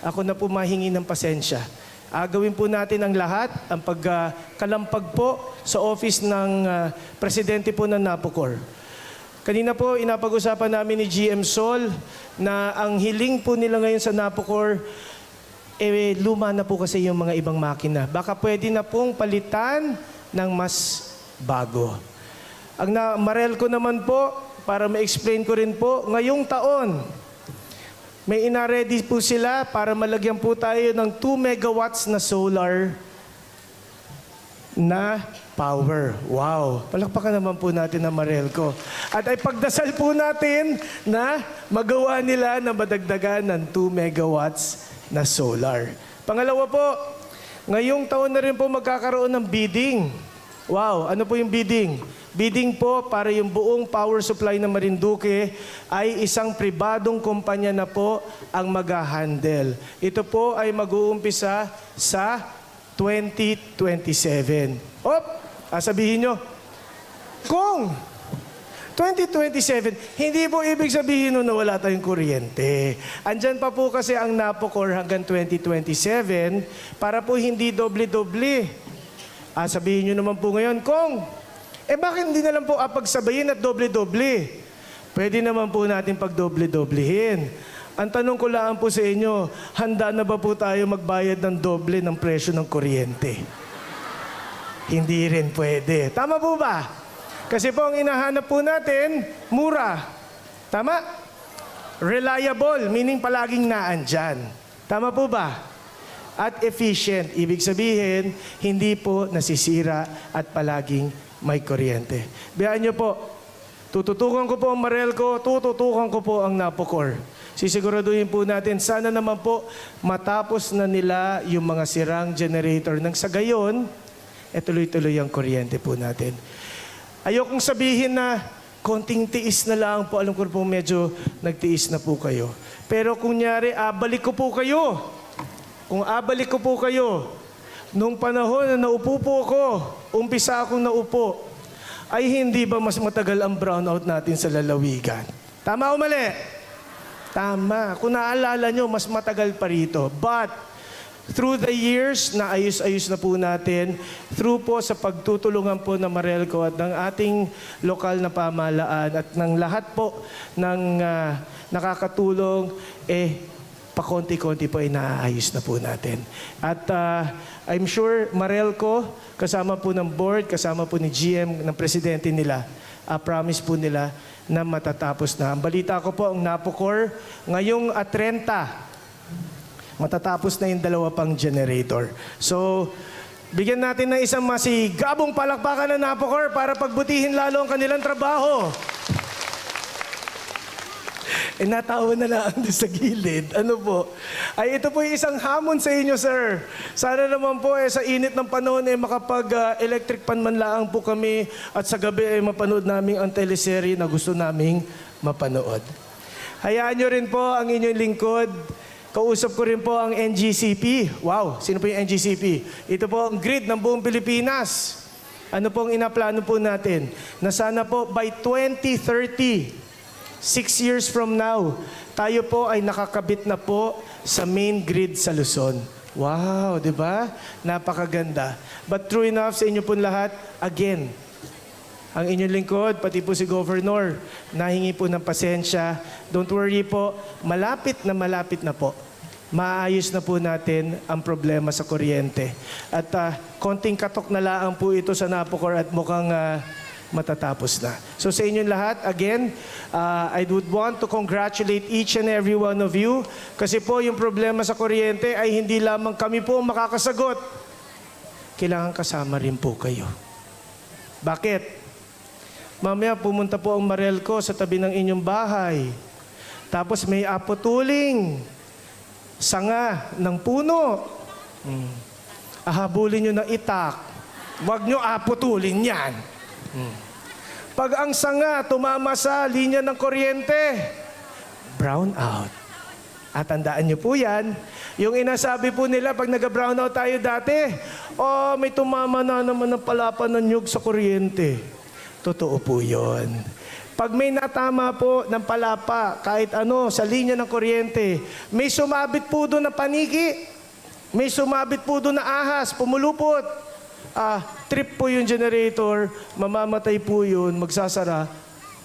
Speaker 10: ako na po mahingi ng pasensya. Gawin po natin ang lahat, ang pagkalampag po sa office ng presidente po ng Napocor. Kanina po, inapag-usapan namin ni GM Sol na ang hiling po nila ngayon sa Napocor, luma na po kasi yung mga ibang makina. Baka pwede na pong palitan ng mas bago. Ang Marelco naman po, para ma-explain ko rin po, ngayong taon, may ina-ready po sila para malagyan po tayo ng 2 megawatts na solar na power. Wow! Palakpakan naman po natin ang Marelco. At ay pagdasal po natin na magawa nila na madagdagan ng 2 megawatts na solar. Pangalawa po, ngayong taon na rin po magkakaroon ng bidding. Wow! Ano po yung bidding? Bidding po para yung buong power supply ng Marinduque ay isang pribadong kumpanya na po ang mag-handle. Ito po ay mag-uumpisa sa 2027. Sabihin nyo, kung 2027, hindi po ibig sabihin nun na wala tayong kuryente. Andyan pa po kasi ang Napocor hanggang 2027 para po hindi doble-doble. Sabihin nyo naman po ngayon, kung bakit hindi na lang po pagsabayin at doble-doble? Pwede naman po natin pag-doble-doblehin. Ang tanong ko lang po sa inyo, handa na ba po tayo magbayad ng doble ng presyo ng kuryente? Hindi rin pwede. Tama po ba? Kasi po ang hinahanap po natin, mura. Tama? Reliable, meaning palaging naandyan. Tama po ba? At efficient, ibig sabihin, hindi po nasisira at palaging may kuryente. Biyaan niyo po, tututukan ko po ang Marelco, tututukan ko po ang Napocor. Sisiguraduhin po natin, sana naman po matapos na nila yung mga sirang generator nang sa gayon, tuloy-tuloy ang kuryente po natin. Ayokong sabihin na konting tiis na lang po, alam ko po medyo nagtiis na po kayo. Pero kunyari, abalik ko po kayo. Kung abalik ko po kayo, nung panahon na naupo po ako, umpisa akong naupo, ay hindi ba mas matagal ang brownout natin sa lalawigan? Tama o mali? Tama. Kung naalala nyo, mas matagal pa rito. But, through the years, naayos-ayos na po natin, through po sa pagtutulungan po ng Marelco at ng ating lokal na pamahalaan at ng lahat po ng nakakatulong, pakonti-konti po ay naaayos na po natin. At I'm sure Marelco, kasama po ng board, kasama po ni GM, ng presidente nila, promise po nila na matatapos na. Ang balita ko po, ang Napocor, ngayong 30, matatapos na yung 2 pang generator. So, bigyan natin ng isang masigabong palakpakan ng Napocor para pagbutihin lalo ang kanilang trabaho. Natawa na lang doon sa gilid. Ano po? Ito po yung isang hamon sa inyo, sir. Sana naman po sa init ng panahon makapag-electric pan man lang po kami at sa gabi mapanood namin ang teleserye na gusto naming mapanood. Hayaan nyo rin po ang inyong lingkod. Kausap ko rin po ang NGCP. Wow, sino po yung NGCP? Ito po ang grid ng buong Pilipinas. Ano pong inaplano po natin? Na sana po by 2030, 6 years from now, tayo po ay nakakabit na po sa main grid sa Luzon. Wow, di ba? Napakaganda. But true enough sa inyo po lahat, again, Ang inyong lingkod, pati po si Governor, nahingi po ng pasensya. Don't worry po, malapit na po. Maayos na po natin ang problema sa kuryente. At konting katok na laang po ito sa Napocor at mukhang matatapos na. So sa inyong lahat, again, I would want to congratulate each and every one of you kasi po yung problema sa kuryente ay hindi lamang kami po ang makakasagot. Kailangan kasama rin po kayo. Bakit? Mamaya pumunta po ang Marelco sa tabi ng inyong bahay. Tapos may apotuling sanga ng puno. Ahabulin nyo ng itak. Huwag nyo aputulin yan. Pag ang sanga tumama sa linya ng kuryente, brown out. At tandaan nyo po yan, yung inasabi po nila pag nag-brown out tayo dati, may tumama na naman ng palapa ng nyug sa kuryente. Totoo po yun. Pag may natama po ng palapa, kahit ano, sa linya ng kuryente, may sumabit po doon na paniki, may sumabit po doon na ahas, pumulupot. Trip po yung generator, mamamatay po yun, magsasara,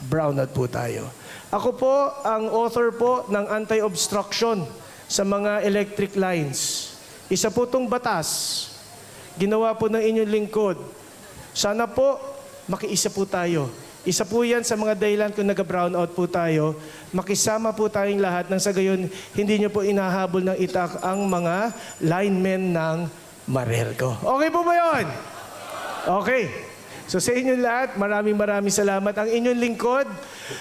Speaker 10: brownout po tayo. Ako po ang author po ng anti-obstruction sa mga electric lines. Isa po itong batas. Ginawa po ng inyong lingkod. Sana po, makiisa po tayo. Isa po yan sa mga dahilan kung nag-brownout po tayo. Makisama po tayong lahat nang sa gayon, hindi nyo po inahabol ng itak ang mga linemen ng Marelco. Okay po ba yun? Okay. So sa inyong lahat, maraming salamat. Ang inyong lingkod,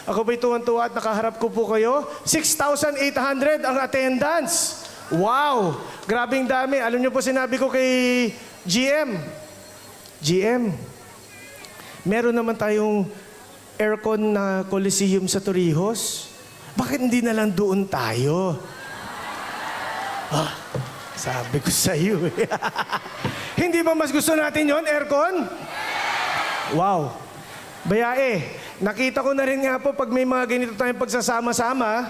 Speaker 10: ako po'y tuwan-tuwa at nakaharap ko po kayo. 6,800 ang attendance. Wow! Grabing dami. Alam niyo po sinabi ko kay GM, meron naman tayong aircon na Coliseum sa Torrijos. Bakit hindi na lang doon tayo? Sabi ko sa iyo. Hindi ba mas gusto natin yon aircon? Wow. Bayae, nakita ko na rin nga po pag may mga ganito tayong pagsasama-sama,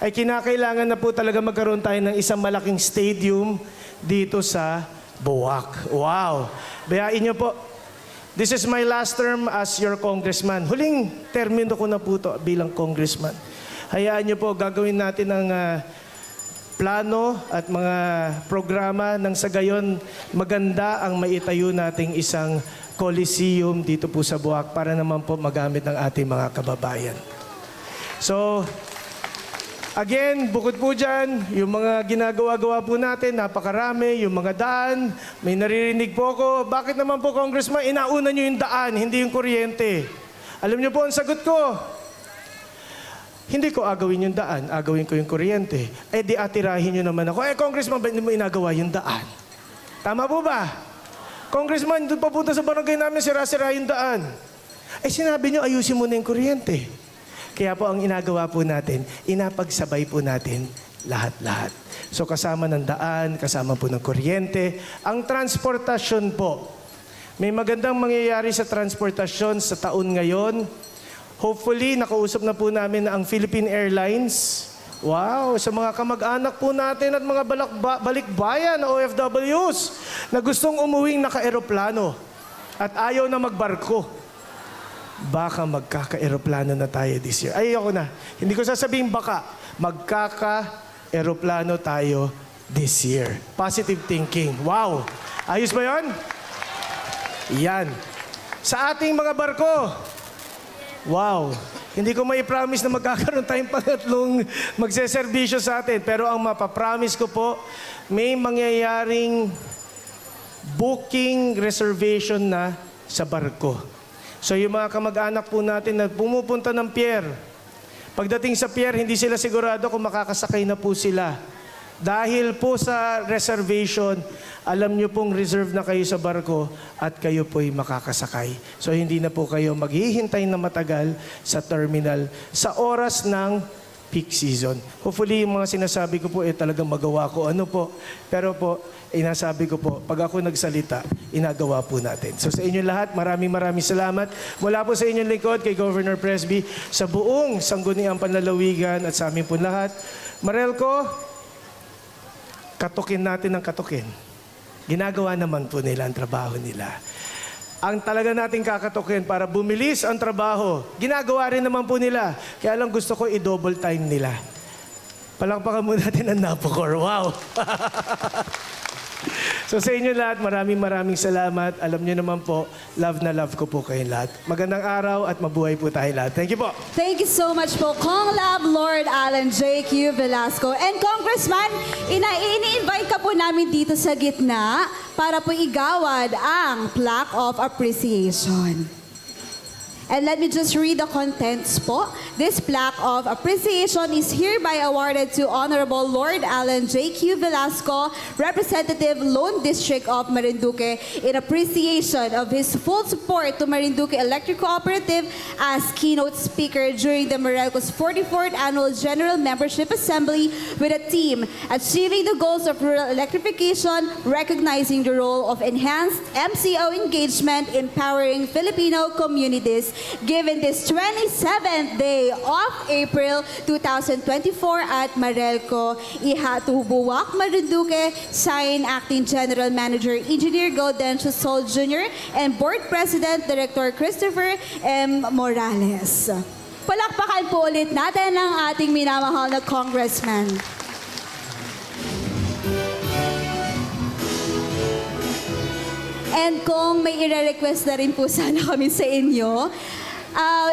Speaker 10: ay kinakailangan na po talaga magkaroon tayo ng isang malaking stadium dito sa Buwak. Wow. Bayain niyo po, this is my last term as your congressman. Huling termino ko na po ito bilang congressman. Hayaan niyo po, gagawin natin ang plano at mga programa nang sa gayon maganda ang maitayo nating isang Coliseum dito po sa Buwak para naman po magamit ng ating mga kababayan. So, again, bukod po dyan, yung mga ginagawa-gawa po natin, napakarami, yung mga daan, may naririnig po ako, bakit naman po, Congressman, inauna nyo yung daan, hindi yung kuryente? Alam nyo po, ang sagot ko, hindi ko agawin yung daan, agawin ko yung kuryente. Di atirahin nyo naman ako, Congressman, ba't hindi mo inagawa yung daan? Tama po ba? Congressman, doon papunta sa barangay namin, sira-sira yung daan. Sinabi nyo, ayusin mo na yung kuryente. Kaya po ang inagawa po natin, inapagsabay po natin lahat-lahat. So kasama ng daan, kasama po ng kuryente. Ang transportasyon po, may magandang mangyayari sa transportasyon sa taon ngayon. Hopefully, nakausap na po namin ang Philippine Airlines. Wow, sa mga kamag-anak po natin at mga balikbayan na OFWs na gustong umuwing naka-aeroplano at ayaw na magbarko. Baka magkaka-aeroplano na tayo this year. Ayoko na. Hindi ko sasabihin baka. Magkaka-aeroplano tayo this year. Positive thinking. Wow. Ayos ba yon? Yan. Sa ating mga barko, wow. Hindi ko may promise na magkakaroon tayong pangatlong magseserbisyo sa atin. Pero ang mapapromise ko po, may mangyayaring booking reservation na sa barko. So yung mga kamag-anak po natin na pumupunta ng pier, pagdating sa pier, hindi sila sigurado kung makakasakay na po sila. Dahil po sa reservation, alam nyo pong reserve na kayo sa barko at kayo po'y makakasakay. So hindi na po kayo maghihintay na matagal sa terminal sa oras ng peak season. Hopefully yung mga sinasabi ko po talagang magawa ko. Ano po? Pero po, inasabi ko po, pag ako nagsalita, inagawa po natin. So sa inyo lahat, maraming salamat. Mula po sa inyong lingkod, kay Governor Presby, sa buong Sangguniang Panlalawigan at sa amin po lahat. Marelco, katukin natin ang katukin. Ginagawa naman po nila ang trabaho nila. ang talaga nating kakatukin para bumilis ang trabaho. Ginagawa rin naman po nila. Kaya lang gusto ko i-double time nila. Palakpakan mo natin ang Napocor. Wow! So sa inyo lahat, maraming salamat. Alam niyo naman po, love na love ko po kayong lahat. Magandang araw at mabuhay po tayo lahat. Thank you po.
Speaker 1: Thank you so much po, Kong Lab Lord Alan J.Q. Velasco. And Congressman, ini-invite ka po namin dito sa gitna para po igawad ang Plaque of Appreciation. And let me just read the contents po. This plaque of appreciation is hereby awarded to Honorable Lord Alan J.Q. Velasco, Representative Lone District of Marinduque, in appreciation of his full support to Marinduque Electric Cooperative as keynote speaker during the Meralco's 44th Annual General Membership Assembly with a theme, Achieving the Goals of Rural Electrification, Recognizing the Role of Enhanced MCO Engagement, Empowering Filipino Communities, given this 27th day of April 2024 at Meralco, Ihatubuwak, Marinduque, signed Acting General Manager Engineer Gaudencio Sol Jr. and Board President Director Christopher M. Morales. Palakpakan po ulit natin ang ating minamahal na congressman. And kung may ire-request na rin po sana kami sa inyo,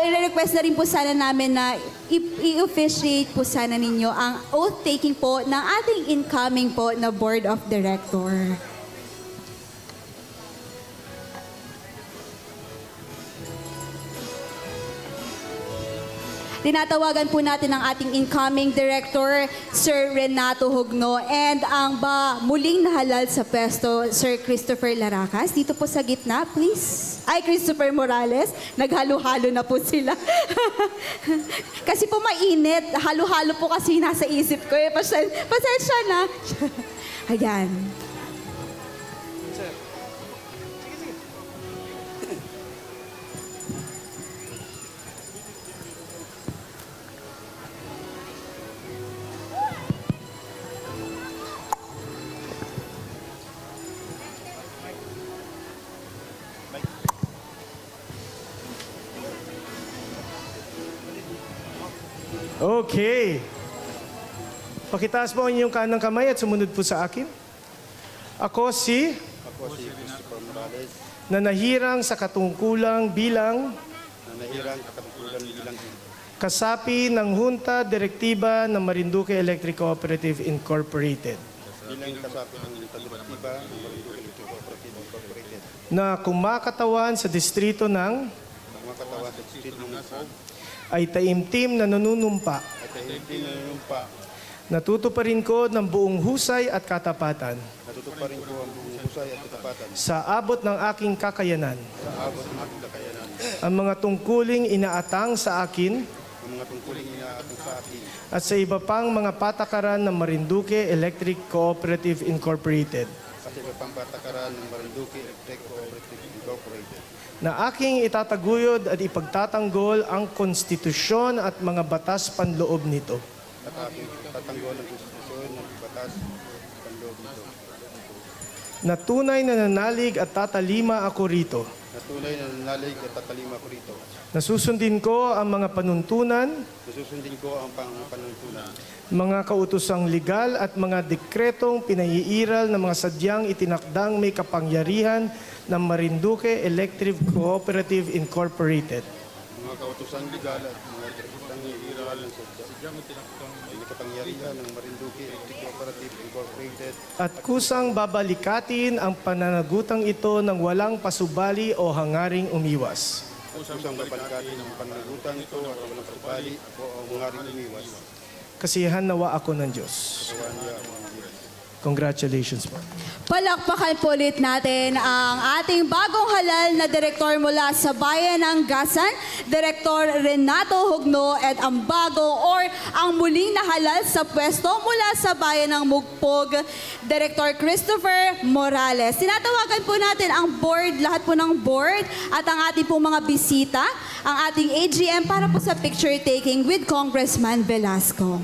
Speaker 1: ire-request na rin po sana namin na i-officiate po sana ninyo ang oath-taking po ng ating incoming po na Board of Director. Tinatawagan po natin ang ating incoming director, Sir Renato Hugno, and ang muling nahalal sa pwesto, Sir Christopher Laracas. Dito po sa gitna, please. Ay, Christopher Morales. Naghalo-halo na po sila. Kasi po mainit. Halo-halo po kasi nasa isip ko. Pasensya na. Ayan.
Speaker 10: Okay. Pakitaas po ang inyong kanang kamay at sumunod po sa akin. Ako si
Speaker 11: Christopher Morales,
Speaker 10: nanahirang sa katungkulang bilang
Speaker 11: nanahirang katungkulan bilang
Speaker 10: kasapi ng Junta Direktiba ng Marinduque Electric Cooperative Incorporated
Speaker 11: bilang kasapi ng direktiba ng Marinduque Electric Cooperative Incorporated
Speaker 10: na kumakatawan sa distrito ng
Speaker 11: mga katawan sa distrito ng Ufog
Speaker 10: ay taimtim na nanunumpa.
Speaker 11: at hindi nanunumpa.
Speaker 10: Natutuparin ko ng buong husay at katapatan
Speaker 11: Natutuparin ko ang buong husay at katapatan
Speaker 10: sa abot ng aking kakayanan.
Speaker 11: sa abot ng aking kakayanan.
Speaker 10: Ang mga tungkuling inaatang sa akin
Speaker 11: Ang mga tungkuling inaatang sa akin
Speaker 10: at sa iba pang mga patakaran ng Marinduque Electric Cooperative Incorporated
Speaker 11: kasi iba pang patakaran ng Marinduque Electric Cooperative Incorporated
Speaker 10: na aking itataguyod at ipagtatanggol ang konstitusyon at mga batas panloob nito.
Speaker 11: at aking tatanggol ang konstitusyon ng batas panloob nito.
Speaker 10: Na tunay na nanalig at tatalima ako rito.
Speaker 11: Na tunay na nanalig at tatalima ko rito.
Speaker 10: Nasusundin ko ang mga panuntunan,
Speaker 11: Nasusundin ko ang panuntunan,
Speaker 10: mga kautosang legal at mga dekretong pinaiiral ng mga sadyang itinakdang may kapangyarihan ng Marinduque Electric Cooperative Incorporated.
Speaker 11: mga kautosang legal at mga direktang iiralan sa sadyang tinakdang may kapangyarihan ng Marinduque Electric Cooperative Incorporated
Speaker 10: At kusang babalikatin ang pananagutang ito ng walang pasubali o hangaring umiwas.
Speaker 11: kusang babalikatin ng pananagutan ito at walang pasubali o hangaring umiwas.
Speaker 10: Kasiyahan nawa ako ng Diyos.
Speaker 11: Kawan niya ang mga Diyos.
Speaker 10: Congratulations po.
Speaker 1: Palakpakan po ulit natin ang ating bagong halal na direktor mula sa Bayan ng Gasan, Direktor Renato Hugno, at ang bagong or ang muling nahalal sa pwesto mula sa Bayan ng Mugpog, Direktor Christopher Morales. Tinatawagan po natin ang board, lahat po ng board at ang ating po mga bisita, ang ating AGM para po sa picture taking with Congressman Velasco.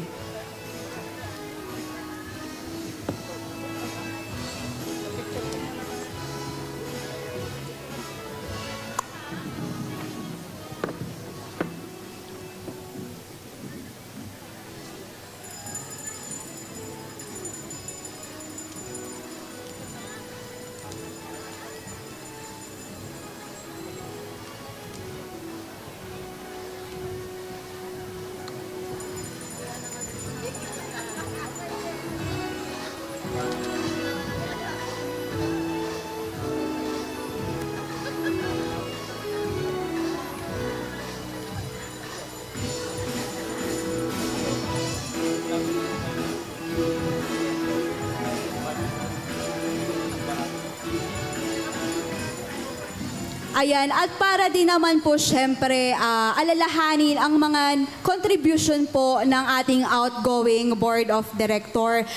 Speaker 1: Ayan, at para din naman po syempre alalahanin ang mga contribution po ng ating outgoing Board of Director.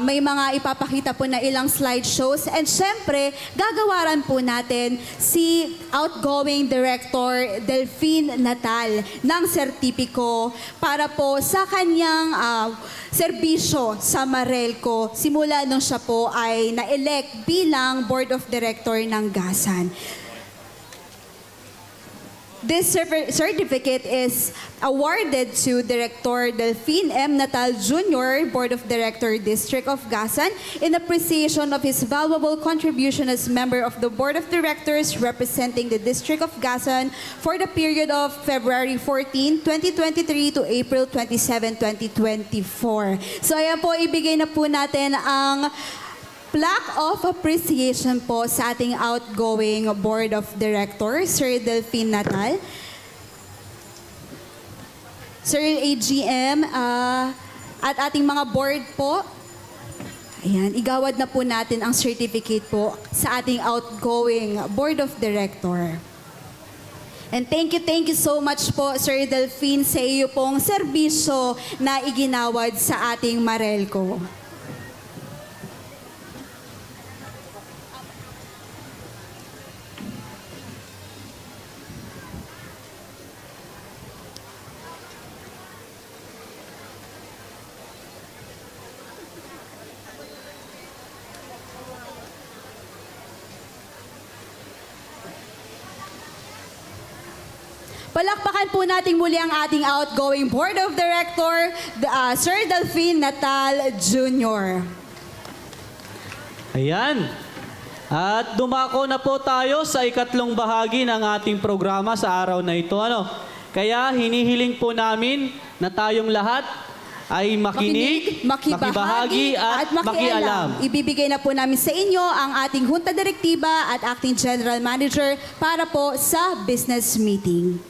Speaker 1: May mga ipapakita po na ilang slideshows and syempre gagawaran po natin si outgoing Director Delphine Natal ng sertipiko para po sa kanyang serbisyo sa Marelco simula nung siya po ay na-elect bilang Board of Director ng GASAN. This certificate is awarded to Director Delphine M. Natal Jr., Board of Director, District of GASAN, in appreciation of his valuable contribution as member of the Board of Directors representing the District of GASAN for the period of February 14, 2023 to April 27, 2024. So ayan po, ibigay na po natin ang plaque of appreciation po sa ating outgoing Board of Directors, Sir Delphine Natal. Sir AGM, at ating mga board po, ayan, igawad na po natin ang certificate po sa ating outgoing Board of Director. And thank you so much po, Sir Delphine, sa iyo pong serbisyo na iginawad sa ating Marelco. Palakpakan po natin muli ang ating outgoing Board of Director, Sir Delphine Natal Jr.
Speaker 4: Ayan. At dumako na po tayo sa ikatlong bahagi ng ating programa sa araw na ito. Kaya hinihiling po namin na tayong lahat ay makinig, makibahagi at makialam.
Speaker 1: Ibibigay na po namin sa inyo ang ating Junta Direktiba at Acting General Manager para po sa business meeting.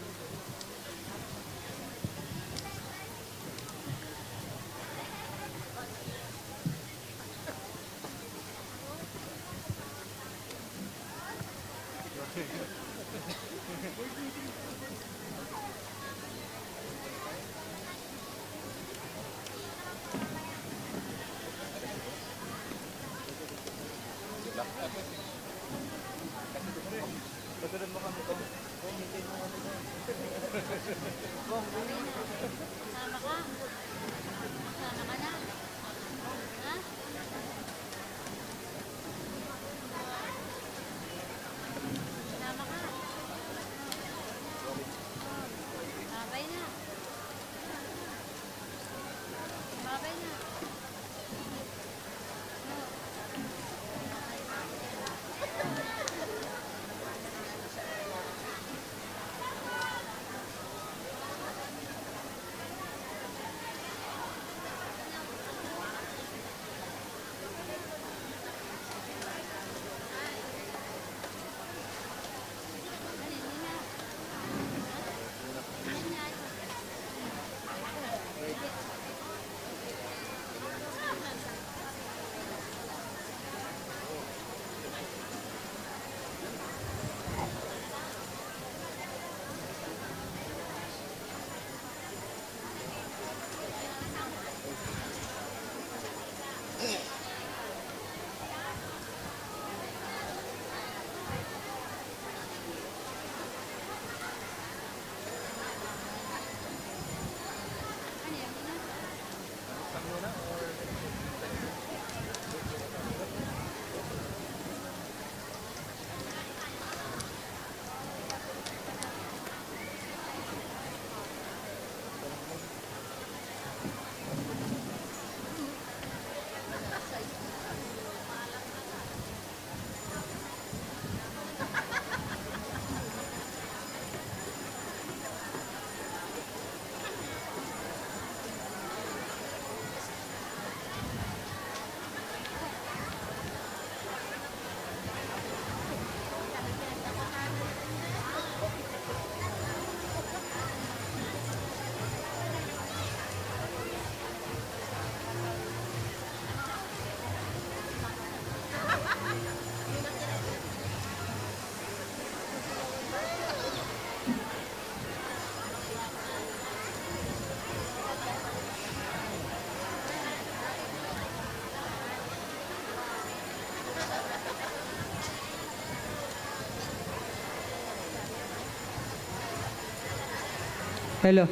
Speaker 3: Hello.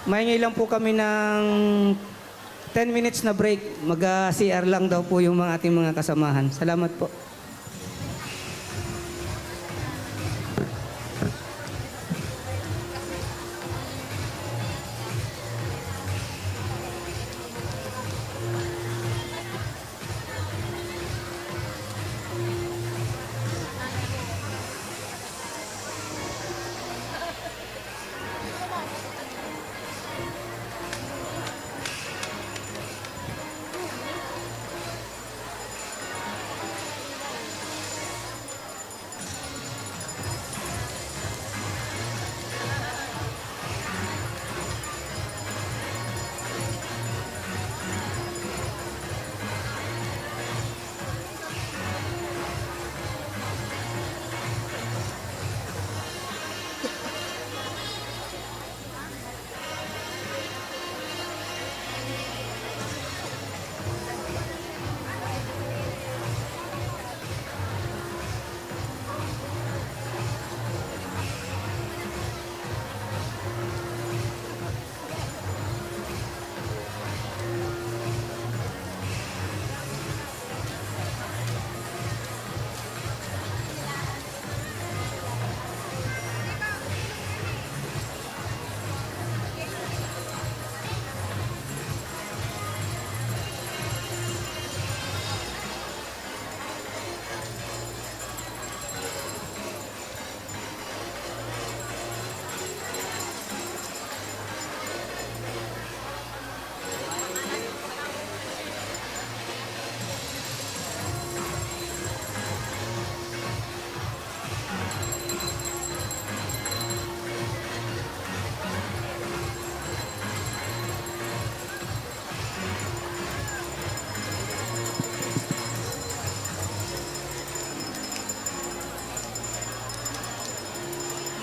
Speaker 3: Mahingi lang po kami ng 10 minutes na break. Mag-CR lang daw po yung mga ating mga kasamahan. Salamat po.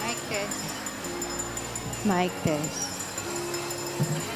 Speaker 9: Mic test. Mic test.